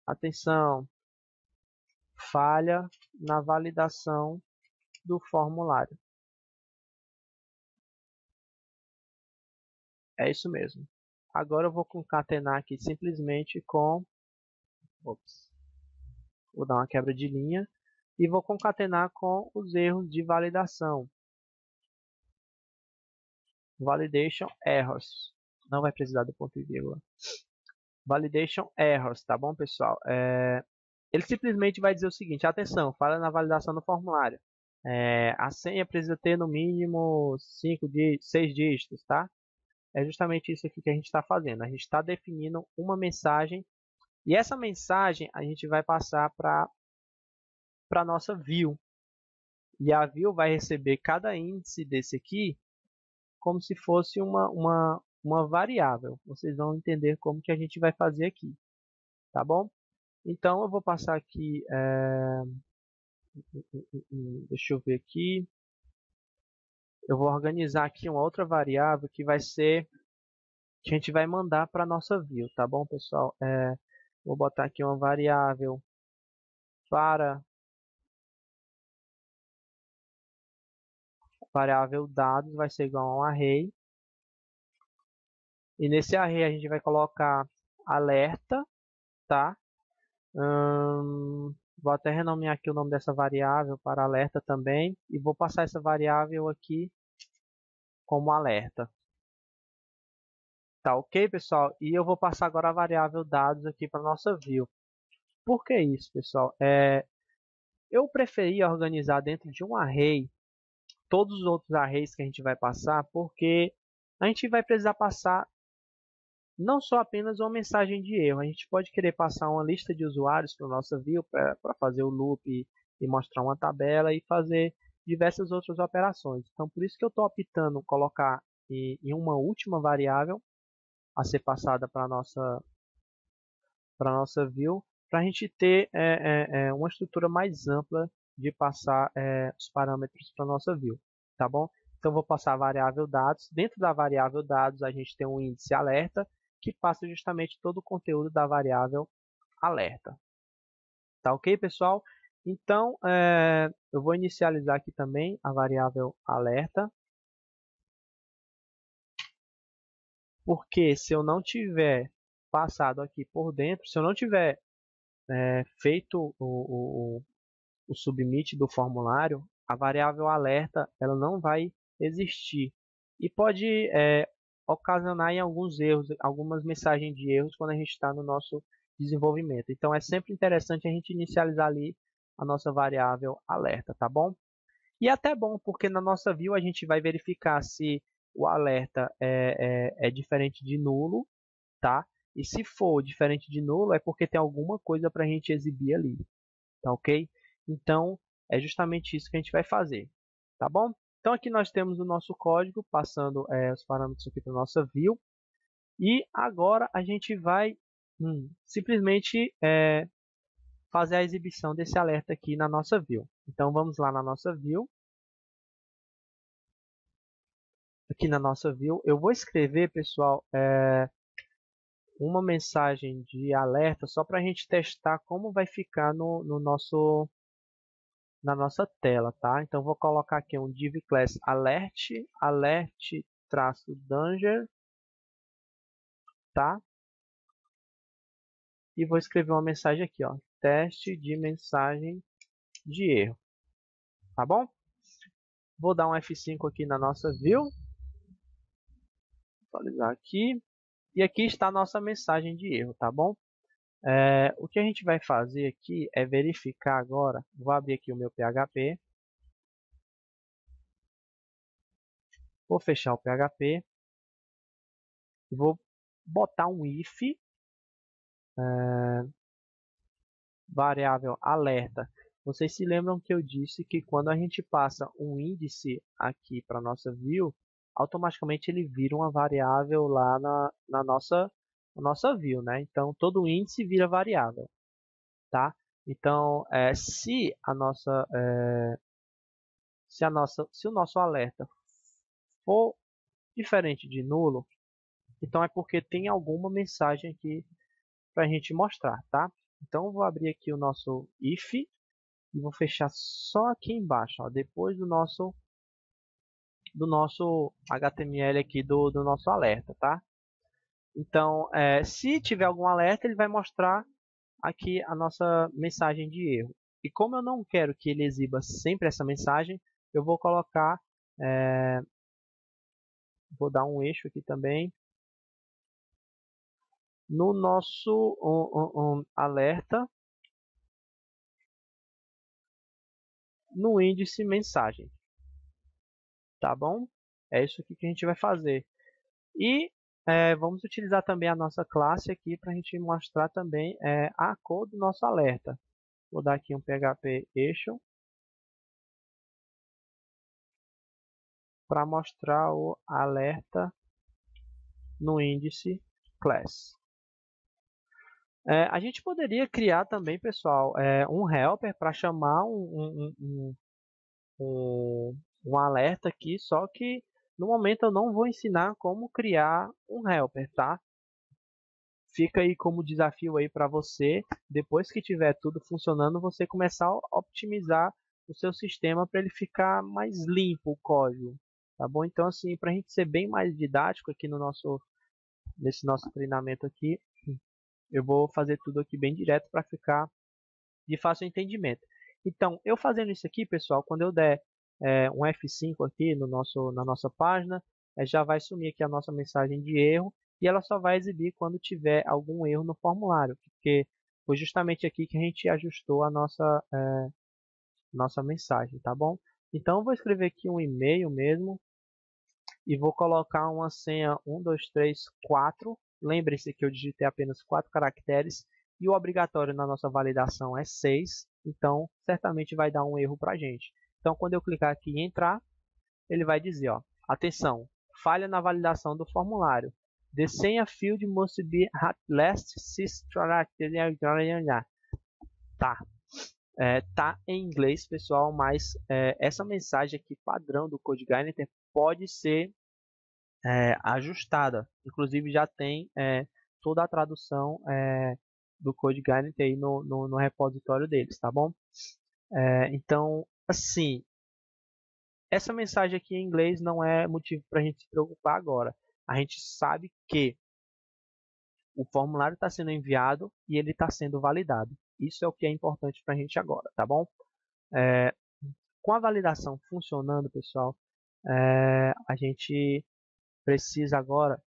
atenção, falha na validação do formulário. É isso mesmo. Agora eu vou concatenar aqui simplesmente com... Ops, vou dar uma quebra de linha. E vou concatenar com os erros de validação. Validation errors. Não vai precisar do ponto e vírgula. Validation errors, tá bom, pessoal? Ele simplesmente vai dizer o seguinte: atenção, falha na validação do formulário. A senha precisa ter no mínimo 6 dígitos, tá? É justamente isso aqui que a gente está fazendo. A gente está definindo uma mensagem e essa mensagem a gente vai passar para a nossa view. E a view vai receber cada índice desse aqui como se fosse uma variável. Vocês vão entender como que a gente vai fazer aqui, tá bom? Então eu vou passar aqui, deixa eu ver aqui, eu vou organizar aqui uma outra variável que vai ser, que a gente vai mandar para a nossa view, tá bom, pessoal? Vou botar aqui uma variável para variável dados, vai ser igual a um array. E nesse array a gente vai colocar alerta, tá? Vou até renomear aqui o nome dessa variável para alerta também. E vou passar essa variável aqui como alerta. Tá ok, pessoal? E eu vou passar agora a variável dados aqui para nossa view. Por que isso, pessoal? Eu preferi organizar dentro de um array todos os outros arrays que a gente vai passar, porque a gente vai precisar passar não só apenas uma mensagem de erro. A gente pode querer passar uma lista de usuários para a nossa view para fazer o loop e mostrar uma tabela e fazer diversas outras operações. Então, por isso que eu estou optando colocar em uma última variável a ser passada para nossa view, para a gente ter uma estrutura mais ampla de passar os parâmetros para nossa view, tá bom? Então vou passar a variável dados. Dentro da variável dados a gente tem um índice alerta que passa justamente todo o conteúdo da variável alerta. Tá ok, pessoal? Então eu vou inicializar aqui também a variável alerta, porque se eu não tiver passado aqui por dentro, se eu não tiver feito o submit do formulário, a variável alerta ela não vai existir e pode ocasionar em alguns erros, algumas mensagens de erros quando a gente está no nosso desenvolvimento. Então é sempre interessante a gente inicializar ali a nossa variável alerta, tá bom? E é até bom porque na nossa view a gente vai verificar se o alerta é diferente de nulo, tá? E se for diferente de nulo é porque tem alguma coisa para a gente exibir ali, tá ok? Então, é justamente isso que a gente vai fazer, tá bom? Então, aqui nós temos o nosso código, passando os parâmetros aqui para a nossa view. E agora a gente vai simplesmente fazer a exibição desse alerta aqui na nossa view. Então, vamos lá na nossa view. Aqui na nossa view, eu vou escrever, pessoal, uma mensagem de alerta só para a gente testar como vai ficar na nossa tela, tá? Então vou colocar aqui um div class alert-danger, tá? E vou escrever uma mensagem aqui, ó, teste de mensagem de erro, tá bom? Vou dar um F5 aqui na nossa view, atualizar aqui, e aqui está a nossa mensagem de erro, tá bom? O que a gente vai fazer aqui é verificar agora, vou abrir aqui o meu PHP, vou fechar o PHP, vou botar um if, variável alerta. Vocês se lembram que eu disse que quando a gente passa um índice aqui para a nossa view, automaticamente ele vira uma variável lá na nossa view, né? Então todo índice vira variável, tá? Então se o nosso alerta for diferente de nulo, então é porque tem alguma mensagem aqui para a gente mostrar, tá? Então eu vou abrir aqui o nosso if e vou fechar só aqui embaixo, ó, depois do nosso HTML aqui do nosso alerta, tá? Então, se tiver algum alerta, ele vai mostrar aqui a nossa mensagem de erro. E como eu não quero que ele exiba sempre essa mensagem, eu vou colocar, vou dar um eixo aqui também, no nosso alerta, no índice mensagem, tá bom? É isso aqui que a gente vai fazer. E vamos utilizar também a nossa classe aqui para a gente mostrar também a cor do nosso alerta. Vou dar aqui um PHP eixo para mostrar o alerta no índice class. A gente poderia criar também, pessoal, um helper para chamar um alerta aqui, só que no momento eu não vou ensinar como criar um helper, tá? Fica aí como desafio aí para você, depois que tiver tudo funcionando, você começar a optimizar o seu sistema para ele ficar mais limpo o código, tá bom? Então assim, para a gente ser bem mais didático aqui nesse nosso treinamento aqui, eu vou fazer tudo aqui bem direto para ficar de fácil entendimento. Então, eu fazendo isso aqui, pessoal, quando eu der um F5 aqui na nossa página, já vai sumir aqui a nossa mensagem de erro e ela só vai exibir quando tiver algum erro no formulário, porque foi justamente aqui que a gente ajustou a nossa mensagem, tá bom? Então, eu vou escrever aqui um e-mail mesmo e vou colocar uma senha 1234. Lembre-se que eu digitei apenas 4 caracteres e o obrigatório na nossa validação é 6, então certamente vai dar um erro para a gente. Então, quando eu clicar aqui em entrar, ele vai dizer, ó, atenção, falha na validação do formulário. The senha field must be at least 6 Tá. Tá em inglês, pessoal, mas essa mensagem aqui padrão do CodeGuide pode ser ajustada. Inclusive já tem toda a tradução do CodeGuide aí no repositório deles, tá bom? Então, assim, essa mensagem aqui em inglês não é motivo para a gente se preocupar agora. A gente sabe que o formulário está sendo enviado e ele está sendo validado. Isso é o que é importante para a gente agora, tá bom? Com a validação funcionando, pessoal, a gente precisa agora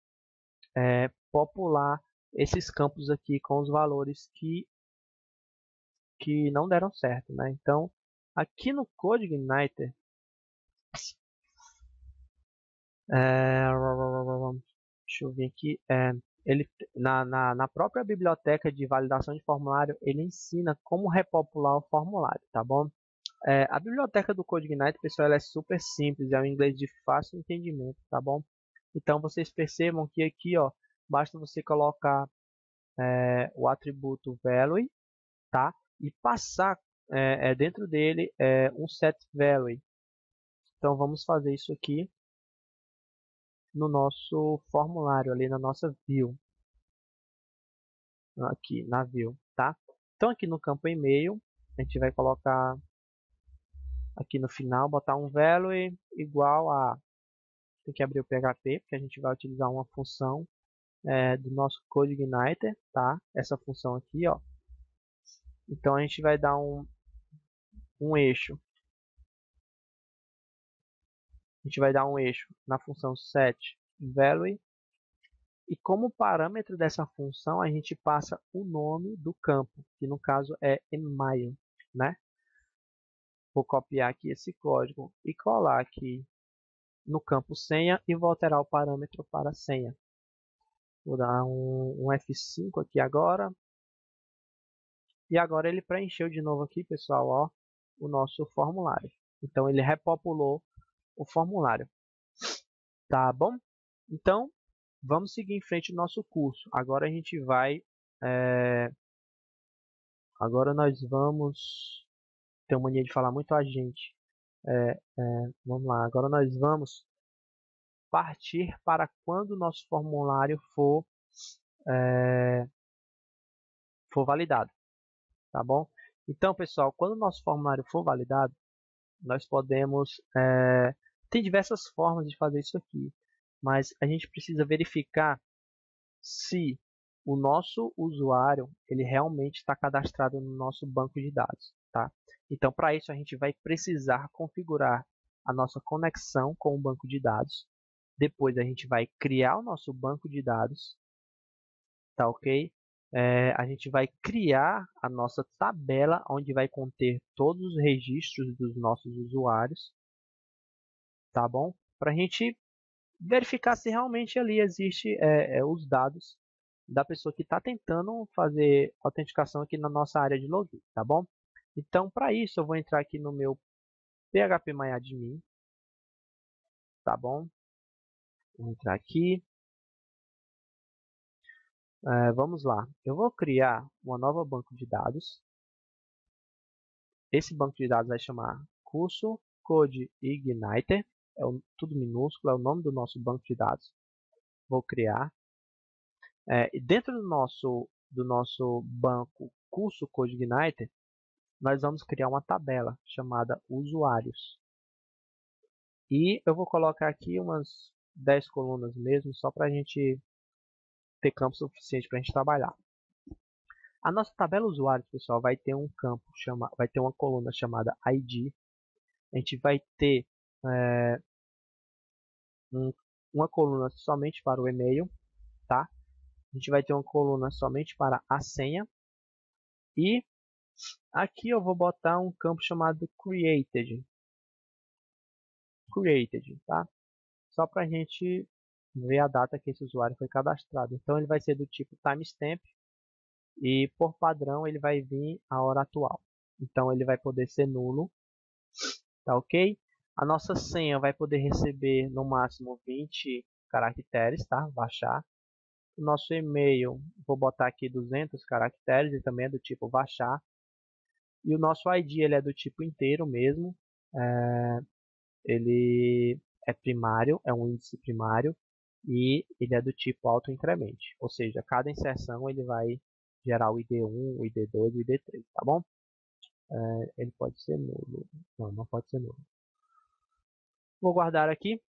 popular esses campos aqui com os valores que não deram certo, né? Então, aqui no CodeIgniter, deixa eu ver aqui, ele, na própria biblioteca de validação de formulário, ele ensina como repopular o formulário, tá bom? A biblioteca do CodeIgniter, pessoal, ela é super simples, é um inglês de fácil entendimento, tá bom? Então, vocês percebam que aqui, ó, basta você colocar o atributo value, tá? E passar dentro dele um set value. Então, vamos fazer isso aqui no nosso formulário, ali na nossa view. Aqui na view, tá? Então, aqui no campo e-mail, a gente vai colocar aqui no final, botar um value igual a... Tem que abrir o PHP, porque a gente vai utilizar uma função do nosso CodeIgniter, tá? Essa função aqui, ó. Então, a gente vai dar um eixo. A gente vai dar um eixo na função setValue. E como parâmetro dessa função, a gente passa o nome do campo, que no caso é email, né? Vou copiar aqui esse código e colar aqui no campo senha e vou alterar o parâmetro para senha. Vou dar um F5 aqui agora. E agora ele preencheu de novo aqui, pessoal, ó, o nosso formulário. Então ele repopulou o formulário. Tá bom? Então, vamos seguir em frente no nosso curso. Agora a gente vai... agora nós vamos... Tenho mania de falar muito a gente. Vamos lá. Agora nós vamos partir para quando o nosso formulário for validado. Tá bom? Então, pessoal, quando o nosso formulário for validado, nós podemos... tem diversas formas de fazer isso aqui. Mas a gente precisa verificar se o nosso usuário ele realmente está cadastrado no nosso banco de dados, tá? Então, para isso a gente vai precisar configurar a nossa conexão com o banco de dados. Depois a gente vai criar o nosso banco de dados, tá ok? A gente vai criar a nossa tabela onde vai conter todos os registros dos nossos usuários, tá bom? Para a gente verificar se realmente ali existe os dados da pessoa que está tentando fazer autenticação aqui na nossa área de login, tá bom? Então, para isso, eu vou entrar aqui no meu phpMyAdmin, tá bom? Vou entrar aqui. Vamos lá. Eu vou criar uma nova banco de dados. Esse banco de dados vai chamar curso CodeIgniter. Tudo minúsculo, é o nome do nosso banco de dados. Vou criar. E dentro do nosso banco curso CodeIgniter, nós vamos criar uma tabela chamada usuários. E eu vou colocar aqui umas 10 colunas mesmo, só para a gente ter campo suficiente para a gente trabalhar. A nossa tabela usuários, pessoal, vai ter um campo, vai ter uma coluna chamada ID. A gente vai ter uma coluna somente para o e-mail, tá? A gente vai ter uma coluna somente para a senha. E aqui eu vou botar um campo chamado created, tá? Só para a gente ver a data que esse usuário foi cadastrado. Então ele vai ser do tipo timestamp e por padrão ele vai vir a hora atual. Então ele vai poder ser nulo, tá ok? A nossa senha vai poder receber no máximo 20 caracteres, tá? Baixar. O nosso e-mail, vou botar aqui 200 caracteres e também é do tipo Varchar. E o nosso ID ele é do tipo inteiro mesmo. Ele é primário, é um índice primário e ele é do tipo autoincremente. Ou seja, cada inserção ele vai gerar o ID1, o ID2 e o ID3, tá bom? Ele pode ser nulo. Não, não pode ser nulo. Vou guardar aqui.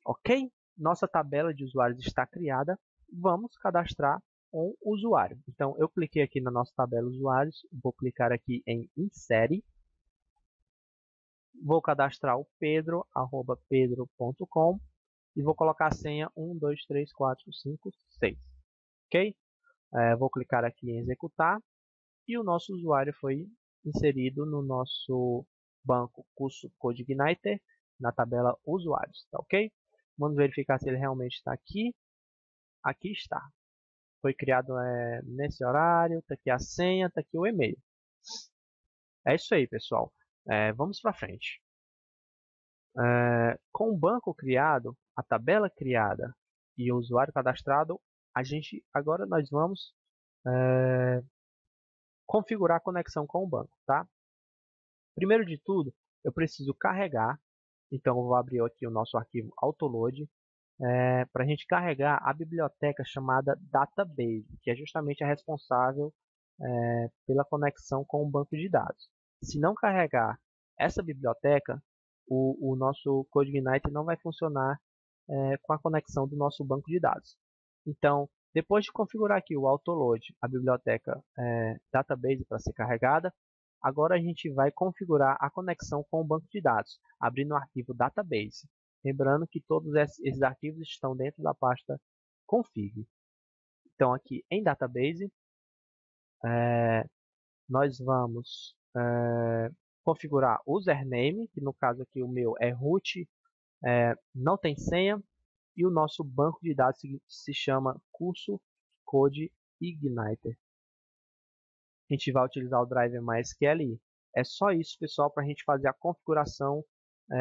Ok? Nossa tabela de usuários está criada. Vamos cadastrar um usuário. Então, eu cliquei aqui na nossa tabela usuários. Vou clicar aqui em Insere. Vou cadastrar o Pedro, pedro.com. E vou colocar a senha 1, 2, 3, 4, 5, 6. Ok? Vou clicar aqui em Executar. E o nosso usuário foi inserido no nosso banco curso CodeIgniter na tabela usuários. Tá ok? Vamos verificar se ele realmente está aqui. Aqui está. Foi criado nesse horário, está aqui a senha, está aqui o e-mail. É isso aí, pessoal. Vamos para frente. Com o banco criado, a tabela criada e o usuário cadastrado, agora nós vamos configurar a conexão com o banco, tá? Primeiro de tudo, eu preciso carregar. Então, eu vou abrir aqui o nosso arquivo autoload. Para a gente carregar a biblioteca chamada database, que é justamente a responsável pela conexão com o banco de dados. Se não carregar essa biblioteca, o nosso CodeIgniter não vai funcionar com a conexão do nosso banco de dados. Então, depois de configurar aqui o autoload, a biblioteca database para ser carregada, agora a gente vai configurar a conexão com o banco de dados, abrindo o arquivo database. Lembrando que todos esses arquivos estão dentro da pasta config. Então, aqui em database, nós vamos configurar o username, que no caso aqui o meu é root, não tem senha, e o nosso banco de dados se chama curso CodeIgniter. A gente vai utilizar o driver MySQL. É só isso, pessoal, para a gente fazer a configuração,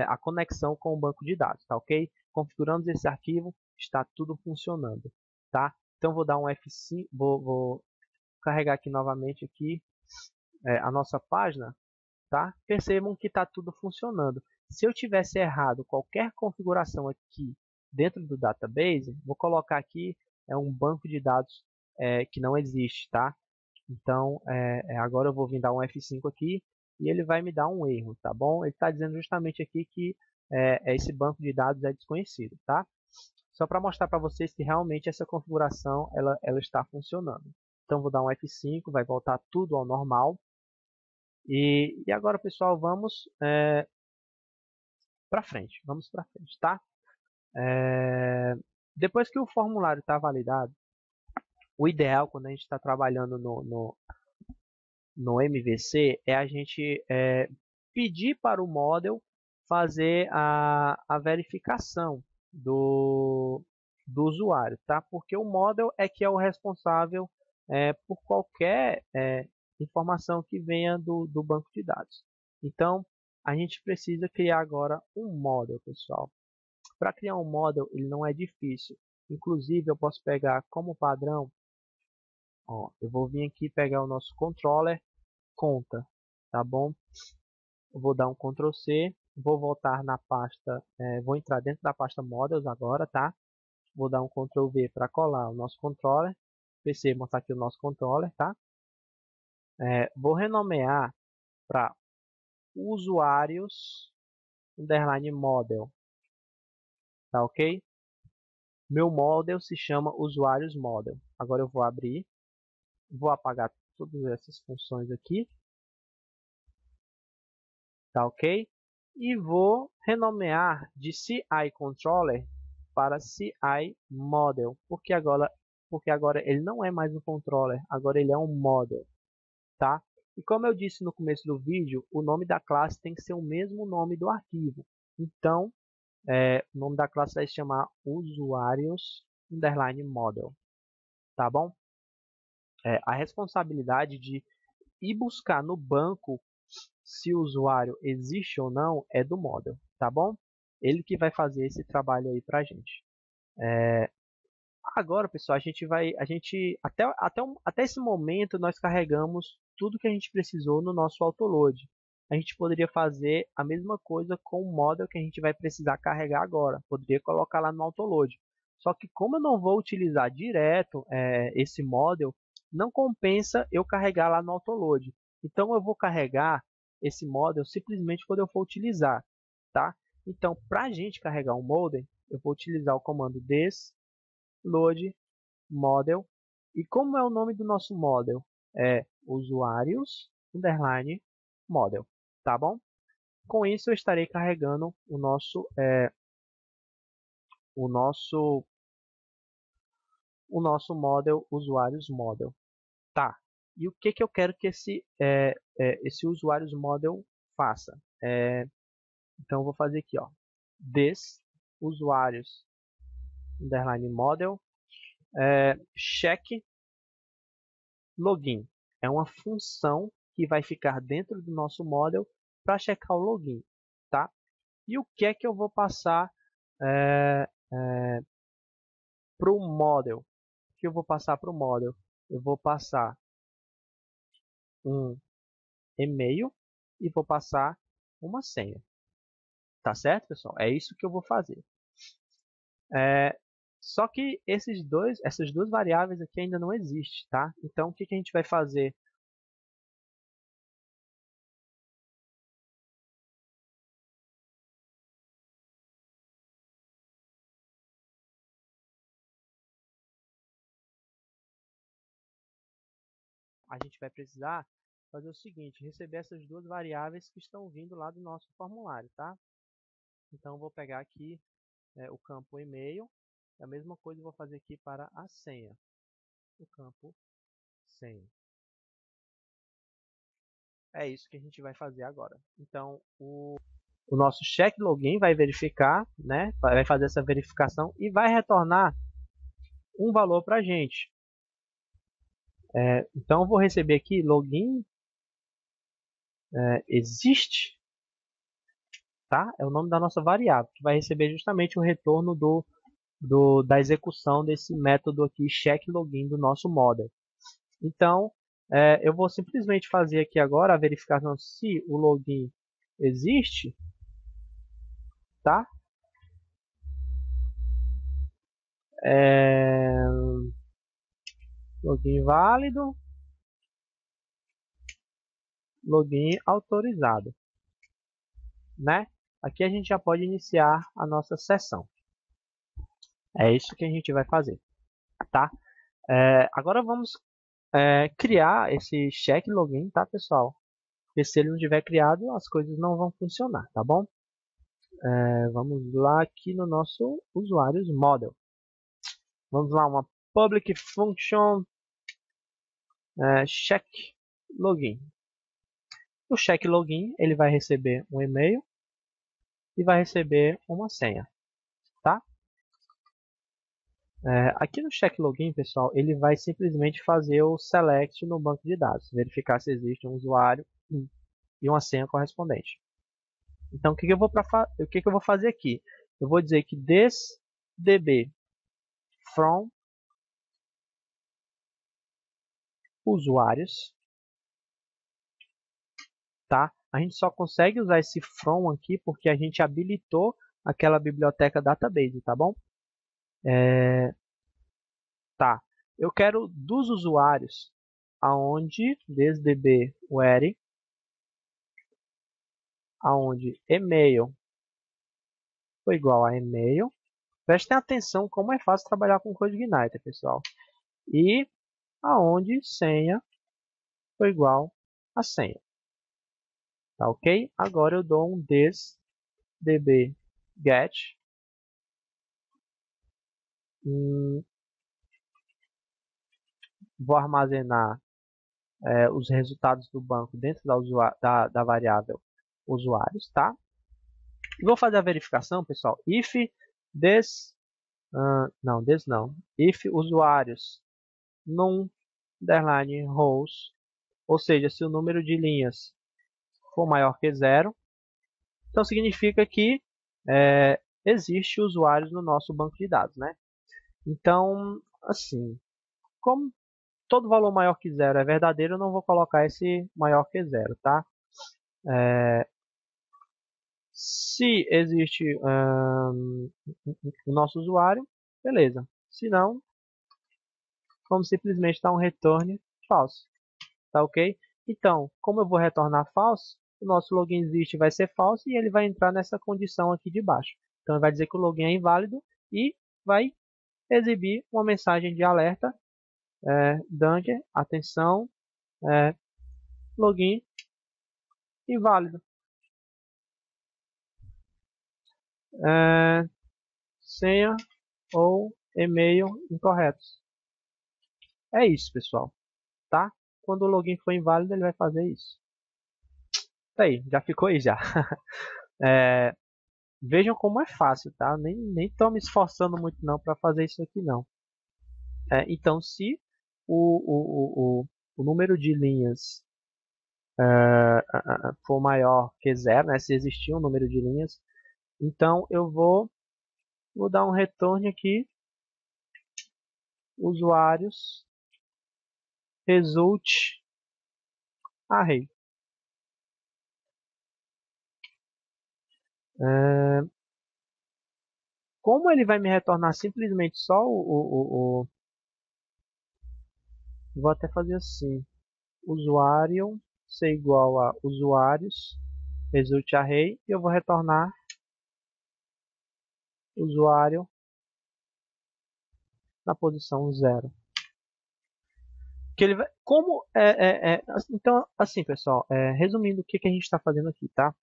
a conexão com o banco de dados, tá ok? Configuramos esse arquivo, está tudo funcionando, tá? Então vou dar um F5, vou carregar aqui novamente aqui a nossa página, tá? Percebam que está tudo funcionando. Se eu tivesse errado qualquer configuração aqui dentro do database, vou colocar aqui um banco de dados que não existe, tá? Então, agora eu vou vir dar um F5 aqui e ele vai me dar um erro, tá bom? Ele está dizendo justamente aqui que esse banco de dados é desconhecido, tá? Só para mostrar para vocês que realmente essa configuração ela está funcionando. Então, vou dar um F5, vai voltar tudo ao normal. E agora, pessoal, vamos para frente. Vamos para frente, tá? Depois que o formulário está validado, o ideal quando a gente está trabalhando no MVC é a gente pedir para o model fazer a verificação do usuário, tá? Porque o model é que é o responsável por qualquer informação que venha do banco de dados. Então, a gente precisa criar agora um model, pessoal. Para criar um model, ele não é difícil. Inclusive, eu posso pegar como padrão, ó, eu vou vir aqui pegar o nosso controller, conta, tá bom? Eu vou dar um Ctrl C, vou voltar na pasta, vou entrar dentro da pasta Models agora, tá? Vou dar um Ctrl V para colar o nosso controller. Percebam, tá aqui o nosso controller, tá? Vou renomear para usuários underline model, tá ok? Meu model se chama usuários model. Agora eu vou abrir, vou apagar todas essas funções aqui, tá ok? E vou renomear de CI Controller para CI Model, porque agora ele não é mais um controller, agora ele é um model, tá? E como eu disse no começo do vídeo, o nome da classe tem que ser o mesmo nome do arquivo. Então, o nome da classe vai se chamar usuários underline model, tá bom? A responsabilidade de ir buscar no banco se o usuário existe ou não é do model, tá bom? Ele que vai fazer esse trabalho aí pra gente. Agora, pessoal, até esse momento nós carregamos tudo que a gente precisou no nosso autoload. A gente poderia fazer a mesma coisa com o model que a gente vai precisar carregar agora. Poderia colocar lá no autoload. Só que como eu não vou utilizar direto esse model, não compensa eu carregar lá no autoload. Então eu vou carregar esse model simplesmente quando eu for utilizar, tá? Então, para a gente carregar um model, eu vou utilizar o comando this load model. E como é o nome do nosso model? É usuários underline model, tá bom? Com isso eu estarei carregando o nosso o nosso model usuários model, tá? E o que que eu quero que esse usuários model faça? Então eu vou fazer aqui, ó, this usuários underline model check login. É uma função que vai ficar dentro do nosso model para checar o login, tá? E o que é que eu vou passar para o model? O que eu vou passar para o model? Eu vou passar um e-mail e vou passar uma senha. Tá certo, pessoal? É isso que eu vou fazer. Só que essas duas variáveis aqui ainda não existem, tá? Então, o que que a gente vai fazer? A gente vai precisar fazer o seguinte, receber essas duas variáveis que estão vindo lá do nosso formulário, tá? Então, eu vou pegar aqui o campo e-mail, a mesma coisa eu vou fazer aqui para a senha, o campo senha. É isso que a gente vai fazer agora. Então, o nosso check login vai verificar, né? Vai fazer essa verificação e vai retornar um valor para a gente. Então, eu vou receber aqui login existe, tá? É o nome da nossa variável, que vai receber justamente o retorno da execução desse método aqui, check login do nosso model. Então, eu vou simplesmente fazer aqui agora a verificação se o login existe, tá? Login válido, login autorizado, né? Aqui a gente já pode iniciar a nossa sessão. É isso que a gente vai fazer, tá? Agora vamos criar esse check login, tá, pessoal? Porque se ele não tiver criado, as coisas não vão funcionar, tá bom? Vamos lá aqui no nosso usuários model. Vamos lá, uma public function check login. O check login ele vai receber um e-mail e vai receber uma senha, tá? Aqui no check login, pessoal, ele vai simplesmente fazer o select no banco de dados, verificar se existe um usuário e uma senha correspondente. Então, o que que eu vou fazer aqui? Eu vou dizer que this db from usuários, tá? A gente só consegue usar esse from aqui porque a gente habilitou aquela biblioteca database, tá bom? Tá. Eu quero dos usuários aonde desdb where aonde e-mail foi igual a e-mail. Prestem atenção como é fácil trabalhar com CodeIgniter, pessoal. E aonde senha foi igual a senha. Tá ok? Agora eu dou um this db get vou armazenar os resultados do banco dentro da variável usuários, tá? E vou fazer a verificação, pessoal. If this não. If usuários num underline rows, ou seja, se o número de linhas for maior que zero, então significa que existe usuários no nosso banco de dados, né? Então, assim, como todo valor maior que zero é verdadeiro, eu não vou colocar esse maior que zero, tá? Se existe o nosso usuário, beleza. Se não, vamos simplesmente dar um return false, tá ok? Então, como eu vou retornar false, o nosso login existe vai ser false e ele vai entrar nessa condição aqui de baixo. Então, ele vai dizer que o login é inválido e vai exibir uma mensagem de alerta, danger, atenção, login inválido. Senha ou e-mail incorretos. É isso, pessoal, tá? Quando o login for inválido, ele vai fazer isso. Tá aí, já ficou aí já. Vejam como é fácil, tá? Nem tô me esforçando muito não para fazer isso aqui não. Então, se o número de linhas for maior que zero, né? Se existir um número de linhas, então eu vou dar um return aqui, usuários, result array. Como ele vai me retornar simplesmente só vou até fazer assim, usuário ser igual a usuários, result array, e eu vou retornar usuário na posição zero. Que ele vai, como então assim pessoal, resumindo o que a gente está fazendo aqui, tá?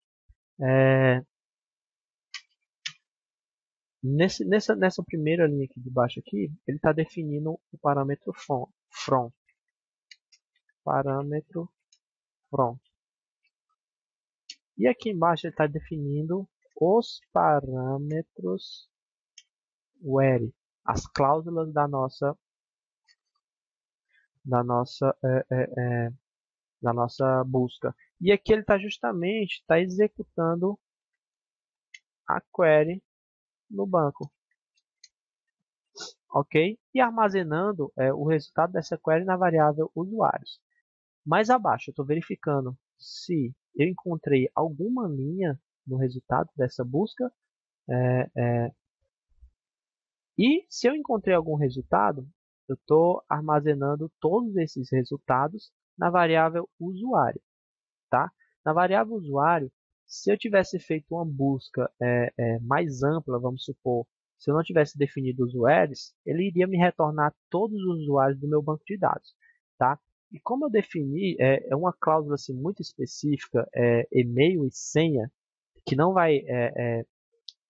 Nessa primeira linha aqui de baixo aqui, ele está definindo o parâmetro from, parâmetro from. E aqui embaixo ele está definindo os parâmetros where, as cláusulas da nossa busca. E aqui ele está justamente executando a query no banco, ok? E armazenando o resultado dessa query na variável usuários. Mais abaixo eu estou verificando se eu encontrei alguma linha no resultado dessa busca. E se eu encontrei algum resultado, eu estou armazenando todos esses resultados na variável usuário, tá? Na variável usuário, se eu tivesse feito uma busca mais ampla, vamos supor, se eu não tivesse definido usuários, ele iria me retornar todos os usuários do meu banco de dados, tá? E como eu defini, uma cláusula assim, muito específica, e-mail e senha, que não vai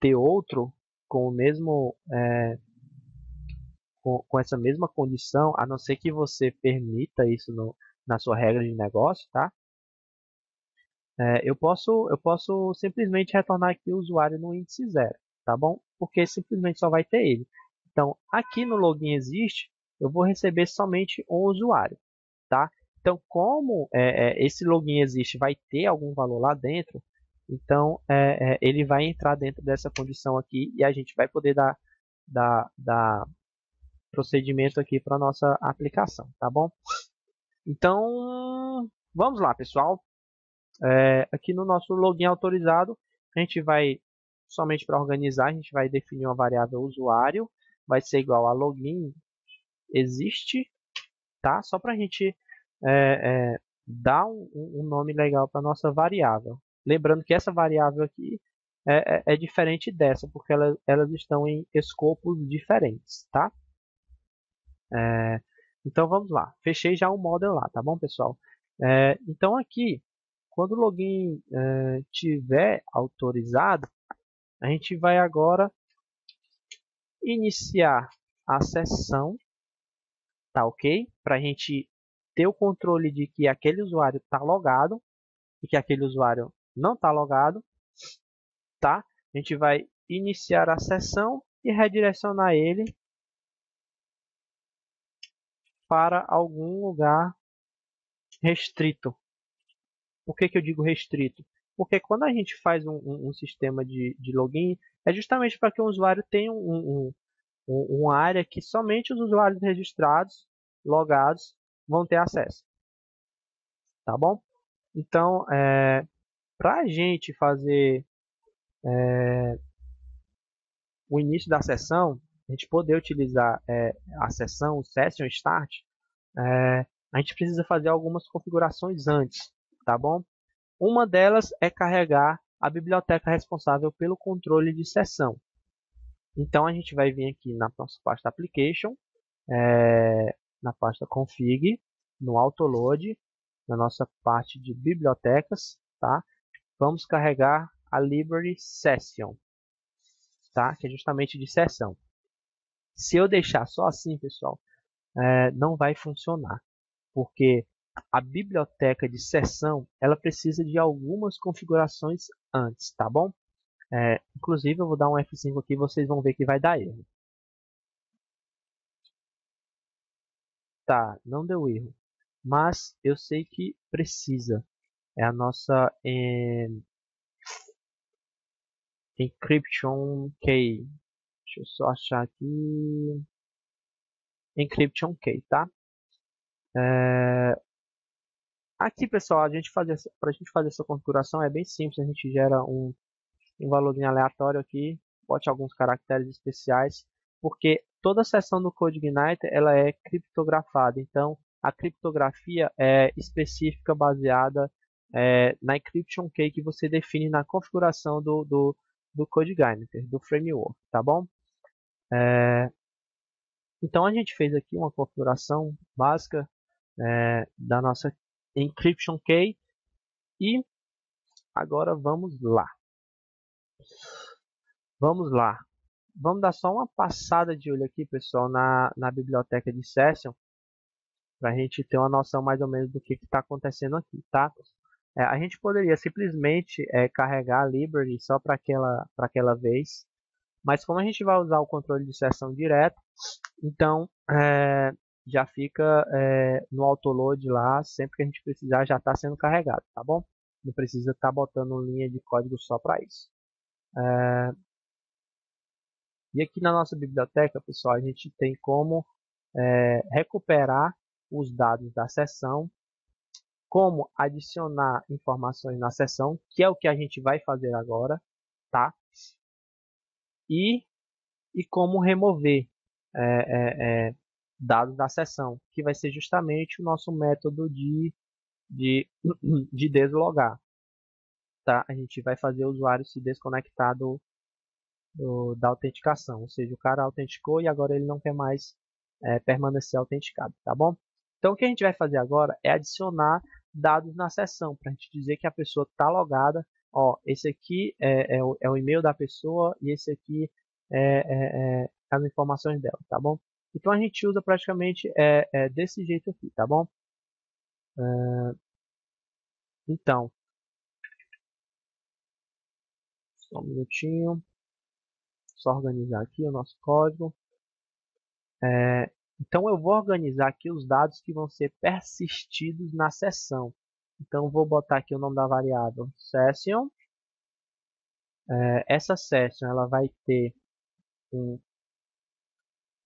ter outro com o mesmo com essa mesma condição, a não ser que você permita isso na sua regra de negócio, tá? Eu posso simplesmente retornar aqui o usuário no índice zero, tá bom? Porque simplesmente só vai ter ele. Então, aqui no login existe, eu vou receber somente um usuário, tá? Então, como esse login existe, vai ter algum valor lá dentro, então ele vai entrar dentro dessa condição aqui e a gente vai poder dar procedimento aqui para nossa aplicação, tá bom? Então, vamos lá, pessoal. Aqui no nosso login autorizado, a gente vai, somente para organizar, a gente vai definir uma variável usuário, vai ser igual a login existe, tá? Só para a gente dar um nome legal para nossa variável. Lembrando que essa variável aqui é diferente dessa, porque elas estão em escopos diferentes, tá? Então vamos lá, fechei já o model lá, tá bom, pessoal? Então aqui, quando o login tiver autorizado, a gente vai agora iniciar a sessão, tá ok? Para a gente ter o controle de que aquele usuário está logado e que aquele usuário não está logado, tá? A gente vai iniciar a sessão e redirecionar ele para algum lugar restrito. Por que eu digo restrito? Porque quando a gente faz um sistema de login, é justamente para que o usuário tenha uma área que somente os usuários registrados, logados, vão ter acesso, tá bom? Então, para a gente fazer o início da sessão, a gente poder utilizar a sessão, o Session Start, a gente precisa fazer algumas configurações antes, tá bom? Uma delas é carregar a biblioteca responsável pelo controle de sessão. Então a gente vai vir aqui na nossa pasta Application, na pasta Config, no Autoload, na nossa parte de bibliotecas, tá? Vamos carregar a Library Session, tá? Que é justamente de sessão. Se eu deixar só assim, pessoal, não vai funcionar, porque a biblioteca de sessão ela precisa de algumas configurações antes, tá bom? Inclusive eu vou dar um F5 aqui, vocês vão ver que vai dar erro. Tá, não deu erro, mas eu sei que precisa. É a nossa encryption key. Deixa eu só achar aqui. Encryption key, tá? Aqui, pessoal, para a gente fazer essa configuração é bem simples. A gente gera um valorzinho aleatório aqui, bote alguns caracteres especiais, porque toda seção do CodeIgniter ela é criptografada. Então, a criptografia é específica, baseada na encryption key que você define na configuração do CodeIgniter, do framework, tá bom? Então, a gente fez aqui uma configuração básica da nossa encryption key e agora vamos lá. Vamos lá. Vamos dar só uma passada de olho aqui, pessoal, na biblioteca de Session, para a gente ter uma noção mais ou menos do que está acontecendo aqui, tá? A gente poderia simplesmente carregar a library só para aquela vez, mas como a gente vai usar o controle de sessão direto, então já fica no autoload lá, sempre que a gente precisar já está sendo carregado, tá bom? Não precisa estar botando linha de código só para isso. E aqui na nossa biblioteca, pessoal, a gente tem como recuperar os dados da sessão, como adicionar informações na sessão, que é o que a gente vai fazer agora, tá? E como remover dados da sessão, que vai ser justamente o nosso método de, de deslogar, tá? A gente vai fazer o usuário se desconectar da autenticação, ou seja, o cara autenticou e agora ele não quer mais permanecer autenticado, tá bom? Então o que a gente vai fazer agora é adicionar dados na sessão, para a gente dizer que a pessoa está logada, ó, esse aqui é o e-mail da pessoa e esse aqui é as informações dela, tá bom? Então a gente usa praticamente desse jeito aqui, tá bom? Então, só um minutinho, só organizar aqui o nosso código. Então eu vou organizar aqui os dados que vão ser persistidos na sessão. Então vou botar aqui o nome da variável session. Essa session ela vai ter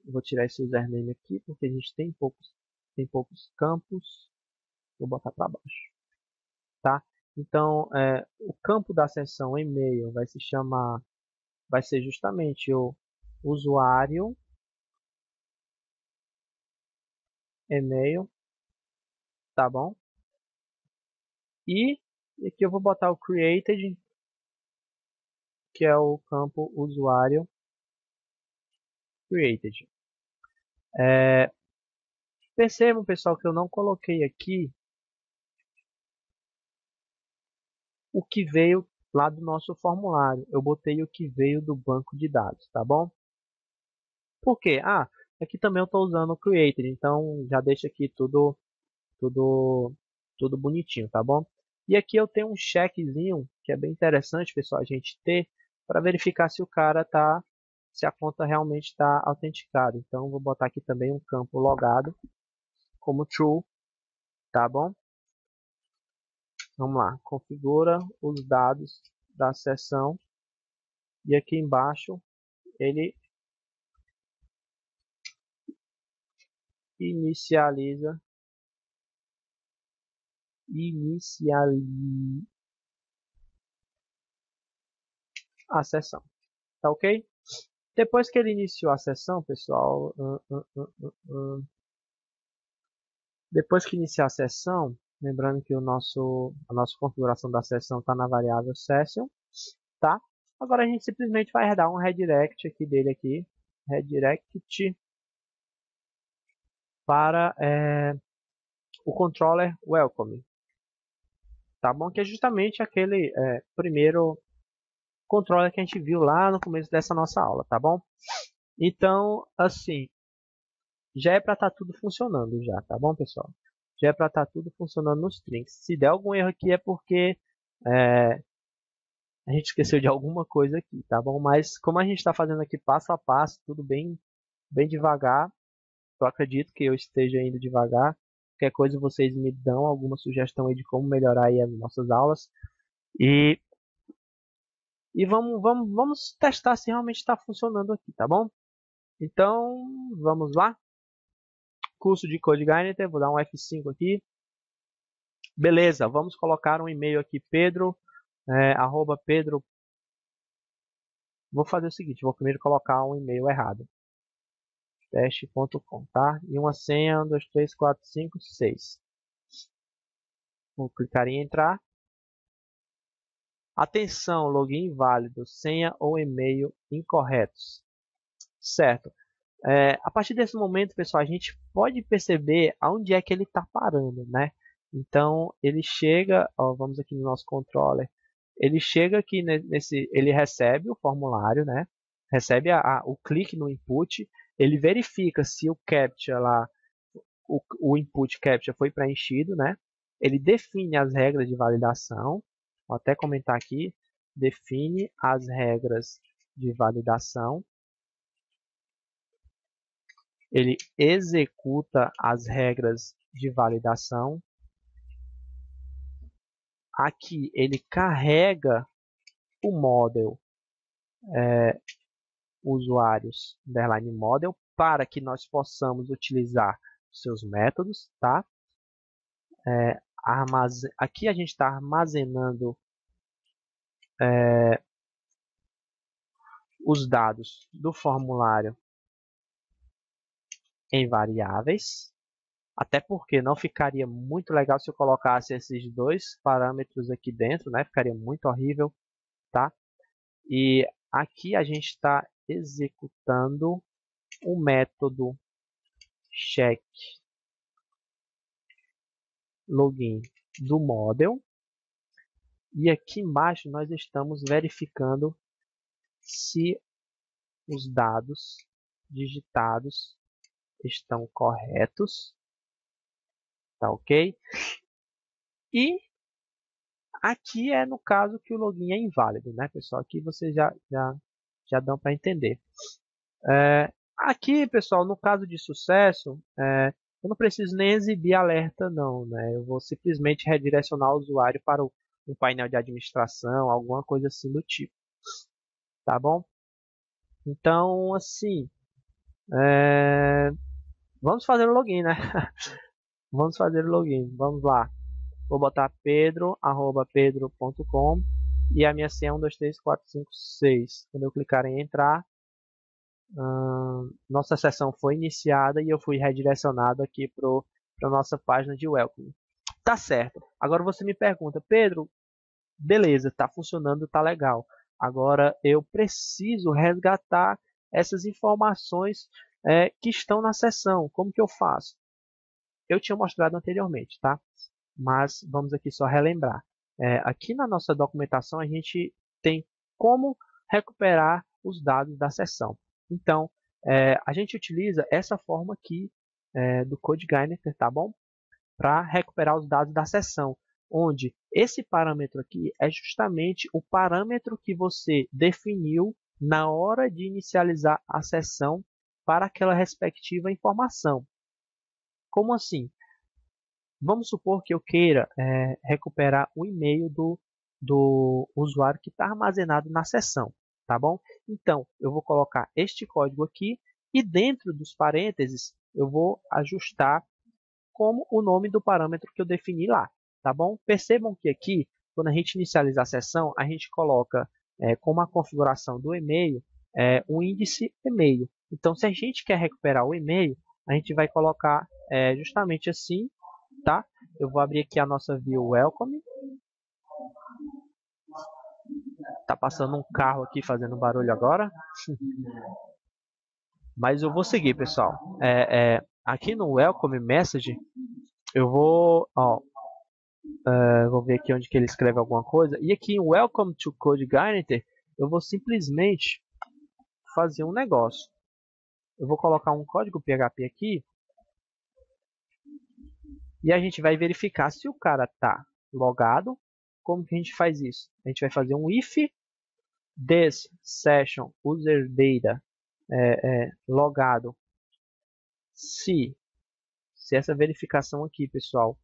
vou tirar esse username aqui porque a gente tem poucos campos. Vou botar para baixo, tá? Então o campo da sessão e-mail vai ser justamente o usuário e-mail, tá bom? E aqui eu vou botar o created, que é o campo usuário created. Percebam, pessoal, que eu não coloquei aqui o que veio lá do nosso formulário. Eu botei o que veio do banco de dados, tá bom? Por quê? Aqui também eu estou usando o created, então já deixa aqui tudo, tudo bonitinho, tá bom? E aqui eu tenho um checkzinho que é bem interessante, pessoal, a gente ter para verificar se a conta realmente está autenticada. Então vou botar aqui também um campo logado como true, tá bom? Vamos lá, configura os dados da sessão e aqui embaixo ele inicializa a sessão, tá ok? Depois que ele iniciou a sessão, pessoal, depois que iniciar a sessão, lembrando que a nossa configuração da sessão está na variável session, tá? Agora a gente simplesmente vai dar um redirect aqui dele aqui, redirect para o controller welcome, tá bom? Que é justamente aquele primeiro controller que a gente viu lá no começo dessa nossa aula, tá bom? Então, assim, já é para estar tudo funcionando já, tá bom, pessoal? Já é para estar tudo funcionando nos strings. Se der algum erro aqui é porque a gente esqueceu de alguma coisa aqui, tá bom? Mas como a gente está fazendo aqui passo a passo, tudo bem, bem devagar, eu acredito que eu esteja indo devagar. Qualquer coisa vocês me dão alguma sugestão aí de como melhorar aí as nossas aulas. E vamos testar se realmente está funcionando aqui, tá bom? Então, vamos lá. Curso de CodeGuider, vou dar um F5 aqui. Beleza, vamos colocar um e-mail aqui, Pedro, @Pedro. Vou fazer o seguinte, vou primeiro colocar um e-mail errado. Teste.com, tá? E uma senha, 1, 2, 3, 4, 5, 6. Vou clicar em entrar. Atenção, login inválido, senha ou e-mail incorretos. Certo. A partir desse momento, pessoal, a gente pode perceber aonde é que ele está parando, né? Então, ele chega, ó, vamos aqui no nosso controller, ele chega aqui ele recebe o formulário, né? Recebe o clique no input, ele verifica se o captcha lá, o input captcha foi preenchido, né? Ele define as regras de validação, vou até comentar aqui, define as regras de validação. Ele executa as regras de validação. Aqui ele carrega o model usuários underline model para que nós possamos utilizar seus métodos, tá? Aqui a gente está armazenando os dados do formulário em variáveis. Até porque não ficaria muito legal se eu colocasse esses dois parâmetros aqui dentro, né? Ficaria muito horrível, tá? E aqui a gente está executando o método check login do model. E aqui embaixo nós estamos verificando se os dados digitados estão corretos, tá ok? E aqui é no caso que o login é inválido, né, pessoal? Aqui vocês já dão para entender. Aqui, pessoal, no caso de sucesso, eu não preciso nem exibir alerta, não, né? Eu vou simplesmente redirecionar o usuário para um painel de administração, alguma coisa assim do tipo, tá bom? Então, assim, vamos fazer o login, né? Vamos fazer o login, vamos lá. Vou botar pedro@pedro.com e a minha senha é 1, 2, 3, 4, 5, 6. Quando eu clicar em entrar, nossa sessão foi iniciada e eu fui redirecionado aqui para a nossa página de welcome. Tá certo. Agora você me pergunta, Pedro, beleza, está funcionando, tá legal. Agora eu preciso resgatar essas informações que estão na sessão. Como que eu faço? Eu tinha mostrado anteriormente, tá? Mas vamos aqui só relembrar. Aqui na nossa documentação a gente tem como recuperar os dados da sessão. Então, a gente utiliza essa forma aqui do CodeGuider, tá bom? Para recuperar os dados da sessão, onde esse parâmetro aqui é justamente o parâmetro que você definiu na hora de inicializar a sessão para aquela respectiva informação. Como assim? Vamos supor que eu queira recuperar o e-mail do usuário que está armazenado na sessão, tá bom? Então, eu vou colocar este código aqui e dentro dos parênteses eu vou ajustar como o nome do parâmetro que eu defini lá, tá bom? Percebam que aqui, quando a gente inicializar a sessão, a gente coloca como a configuração do e-mail o índice e-mail. Então, se a gente quer recuperar o e-mail, a gente vai colocar justamente assim, tá? Eu vou abrir aqui a nossa view welcome. Tá passando um carro aqui fazendo barulho agora. Mas eu vou seguir, pessoal. Aqui no Welcome Message, eu vou, ó, vou ver aqui onde que ele escreve alguma coisa. E aqui em Welcome to CodeGuider, eu vou simplesmente fazer um negócio. Eu vou colocar um código PHP aqui e a gente vai verificar se o cara tá logado. Como que a gente faz isso? A gente vai fazer um if this session user data logado se essa verificação aqui, pessoal,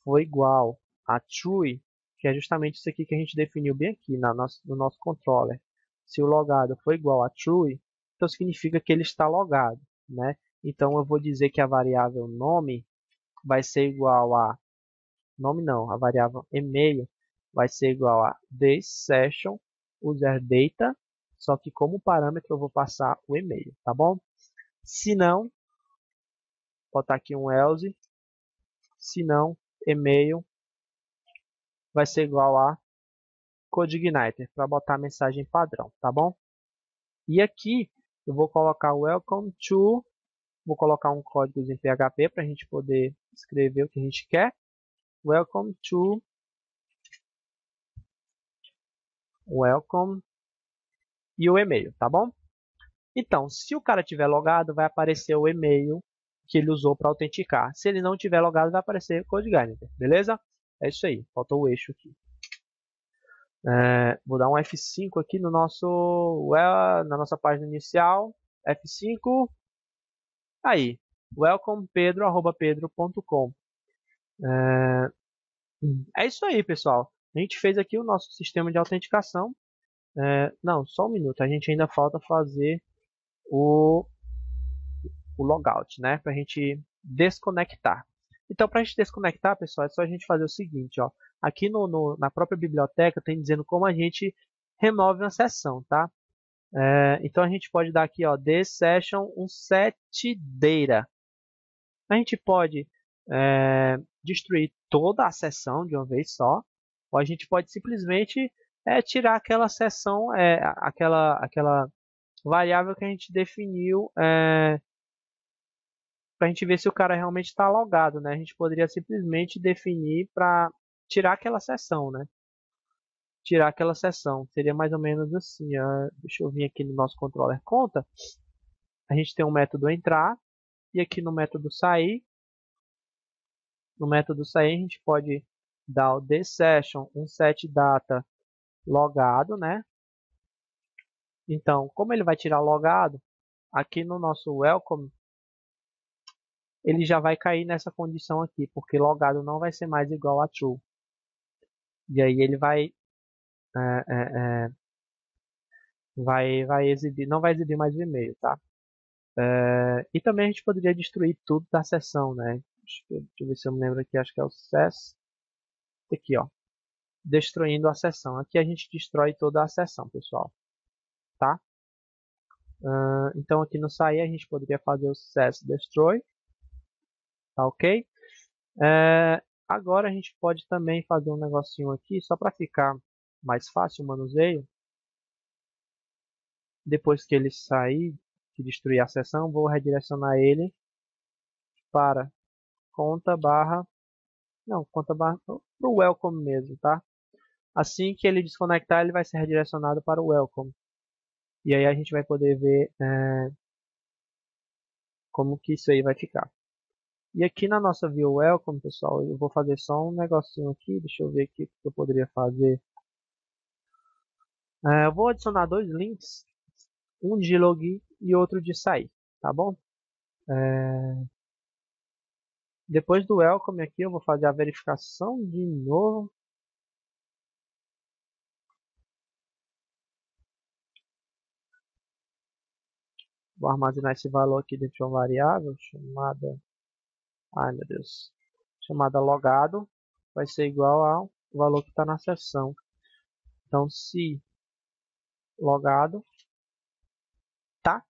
for igual a true, que é justamente isso aqui que a gente definiu bem aqui no nosso controller. Se o logado for igual a true, então significa que ele está logado, né? Então eu vou dizer que a variável nome vai ser igual a nome não, a variável e-mail vai ser igual a this session user data, só que como parâmetro eu vou passar o e-mail, tá bom? Se não, botar aqui um else, se não, e-mail vai ser igual a CodeIgniter para botar a mensagem padrão, tá bom? E aqui eu vou colocar welcome to, vou colocar um código em PHP para a gente poder escrever o que a gente quer. Welcome to, welcome e o e-mail, tá bom? Então, se o cara tiver logado, vai aparecer o e-mail que ele usou para autenticar. Se ele não tiver logado, vai aparecer CodeIgniter, beleza? É isso aí, faltou o eixo aqui. Vou dar um F5 aqui no na nossa página inicial. F5. Aí, welcomepedro@pedro.com. É isso aí, pessoal. A gente fez aqui o nosso sistema de autenticação. Não, só um minuto. A gente ainda falta fazer o logout, né? Para a gente desconectar. Então, para a gente desconectar, pessoal, é só a gente fazer o seguinte, ó. Aqui na própria biblioteca tem dizendo como a gente remove uma sessão, tá? Então a gente pode dar aqui, ó, this session setData. A gente pode destruir toda a sessão de uma vez só, ou a gente pode simplesmente tirar aquela sessão, aquela variável que a gente definiu para a gente ver se o cara realmente está logado, né? A gente poderia simplesmente definir para tirar aquela sessão, né? Tirar aquela sessão. Seria mais ou menos assim. Deixa eu vir aqui no nosso controller conta. A gente tem um método entrar e aqui no método sair. No método sair a gente pode dar o thisSession setData logado, né? Então, como ele vai tirar logado, aqui no nosso welcome ele já vai cair nessa condição aqui, porque logado não vai ser mais igual a true. E aí ele vai exibir, não vai exibir mais o e-mail, tá? E também a gente poderia destruir tudo da sessão, né? Deixa eu ver se eu me lembro aqui, acho que é o sess. Aqui, ó. Destruindo a sessão. Aqui a gente destrói toda a sessão, pessoal. Tá? Então aqui no sair a gente poderia fazer o sess destroy. Tá ok? Agora a gente pode também fazer um negocinho aqui, só para ficar mais fácil o manuseio. Depois que ele sair, que destruir a sessão, vou redirecionar ele para conta barra para o welcome mesmo, tá? Assim que ele desconectar, ele vai ser redirecionado para o welcome. E aí a gente vai poder ver como que isso aí vai ficar. E aqui na nossa view welcome, pessoal, eu vou fazer só um negocinho aqui. Deixa eu ver aqui o que eu poderia fazer. Eu vou adicionar dois links, um de login e outro de sair, tá bom? Depois do welcome aqui, eu vou fazer a verificação de novo. Vou armazenar esse valor aqui dentro de uma variável chamada, ai meu Deus, chamada logado, vai ser igual ao valor que está na seção. Então, se logado, tá?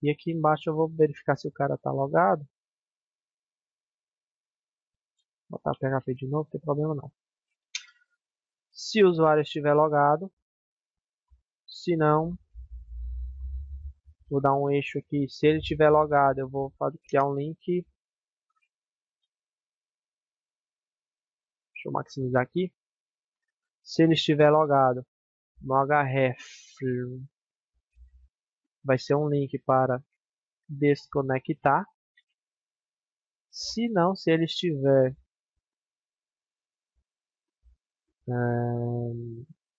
E aqui embaixo eu vou verificar se o cara está logado. Vou botar PHP de novo, não tem problema não. Se o usuário estiver logado, se não, vou dar um eixo aqui. Se ele estiver logado, eu vou criar um link. Deixa eu maximizar aqui. Se ele estiver logado no href, vai ser um link para desconectar. Se não, se ele estiver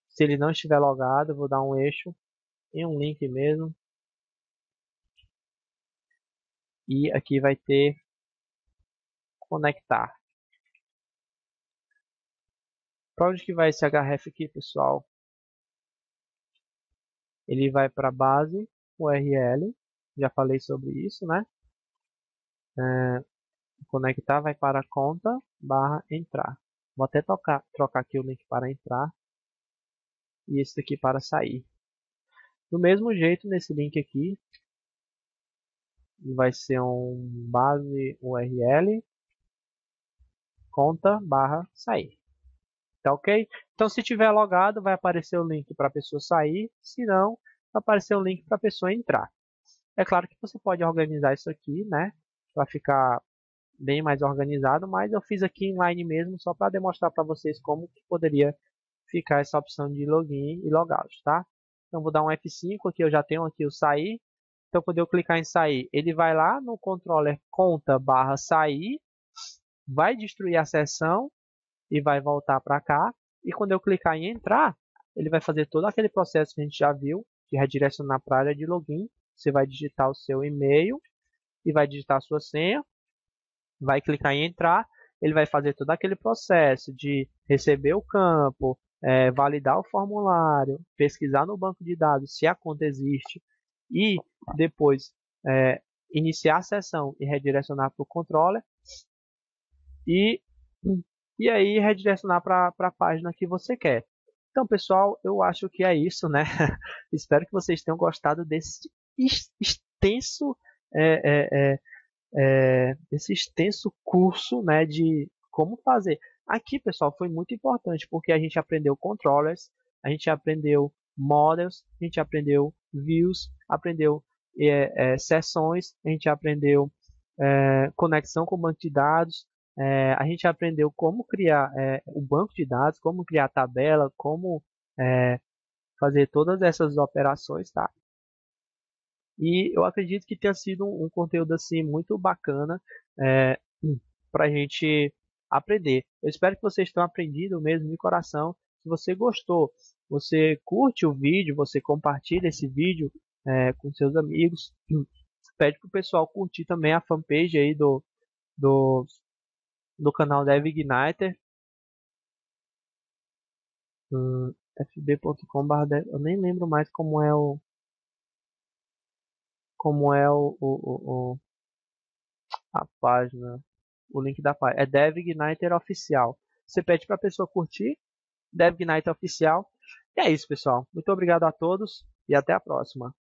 se ele não estiver logado, eu vou dar um eixo em um link mesmo. E aqui vai ter conectar. Para onde que vai esse href aqui, pessoal? Ele vai para a base URL. Já falei sobre isso, né? Conectar vai para conta barra entrar. Vou até trocar aqui o link para entrar e esse aqui para sair. Do mesmo jeito, nesse link aqui, vai ser um base URL conta barra sair. Tá ok? Então, se tiver logado, vai aparecer o link para a pessoa sair. Se não, vai aparecer o link para a pessoa entrar. É claro que você pode organizar isso aqui, né? Para ficar bem mais organizado, mas eu fiz aqui inline mesmo, só para demonstrar para vocês como que poderia ficar essa opção de login e logout, tá? Então, vou dar um F5 aqui, eu já tenho aqui o sair. Então, quando eu clicar em sair, ele vai lá no controller conta barra sair, vai destruir a sessão e vai voltar para cá. E quando eu clicar em entrar, ele vai fazer todo aquele processo que a gente já viu, de redirecionar para a área de login. Você vai digitar o seu e-mail e vai digitar a sua senha, vai clicar em entrar, ele vai fazer todo aquele processo de receber o campo, validar o formulário, pesquisar no banco de dados se a conta existe e depois iniciar a sessão e redirecionar para o controller e aí redirecionar para a página que você quer. Então, pessoal, eu acho que é isso, né? Espero que vocês tenham gostado desse extenso esse extenso curso, né, de como fazer. Aqui, pessoal, foi muito importante porque a gente aprendeu controllers, a gente aprendeu models, a gente aprendeu views, aprendeu sessões, a gente aprendeu conexão com o banco de dados, a gente aprendeu como criar o banco de dados, como criar tabela, como fazer todas essas operações, tá? E eu acredito que tenha sido um conteúdo assim muito bacana para a gente aprender. Eu espero que vocês tenham aprendido mesmo de coração. Se você gostou, você curte o vídeo, você compartilha esse vídeo com seus amigos. Pede para o pessoal curtir também a fanpage aí do, do canal DevIgniter. fb.com/dev. Eu nem lembro mais como é a página, o link da página. É DevIgniter Oficial. Você pede para a pessoa curtir, DevIgniter Oficial. E é isso, pessoal. Muito obrigado a todos e até a próxima.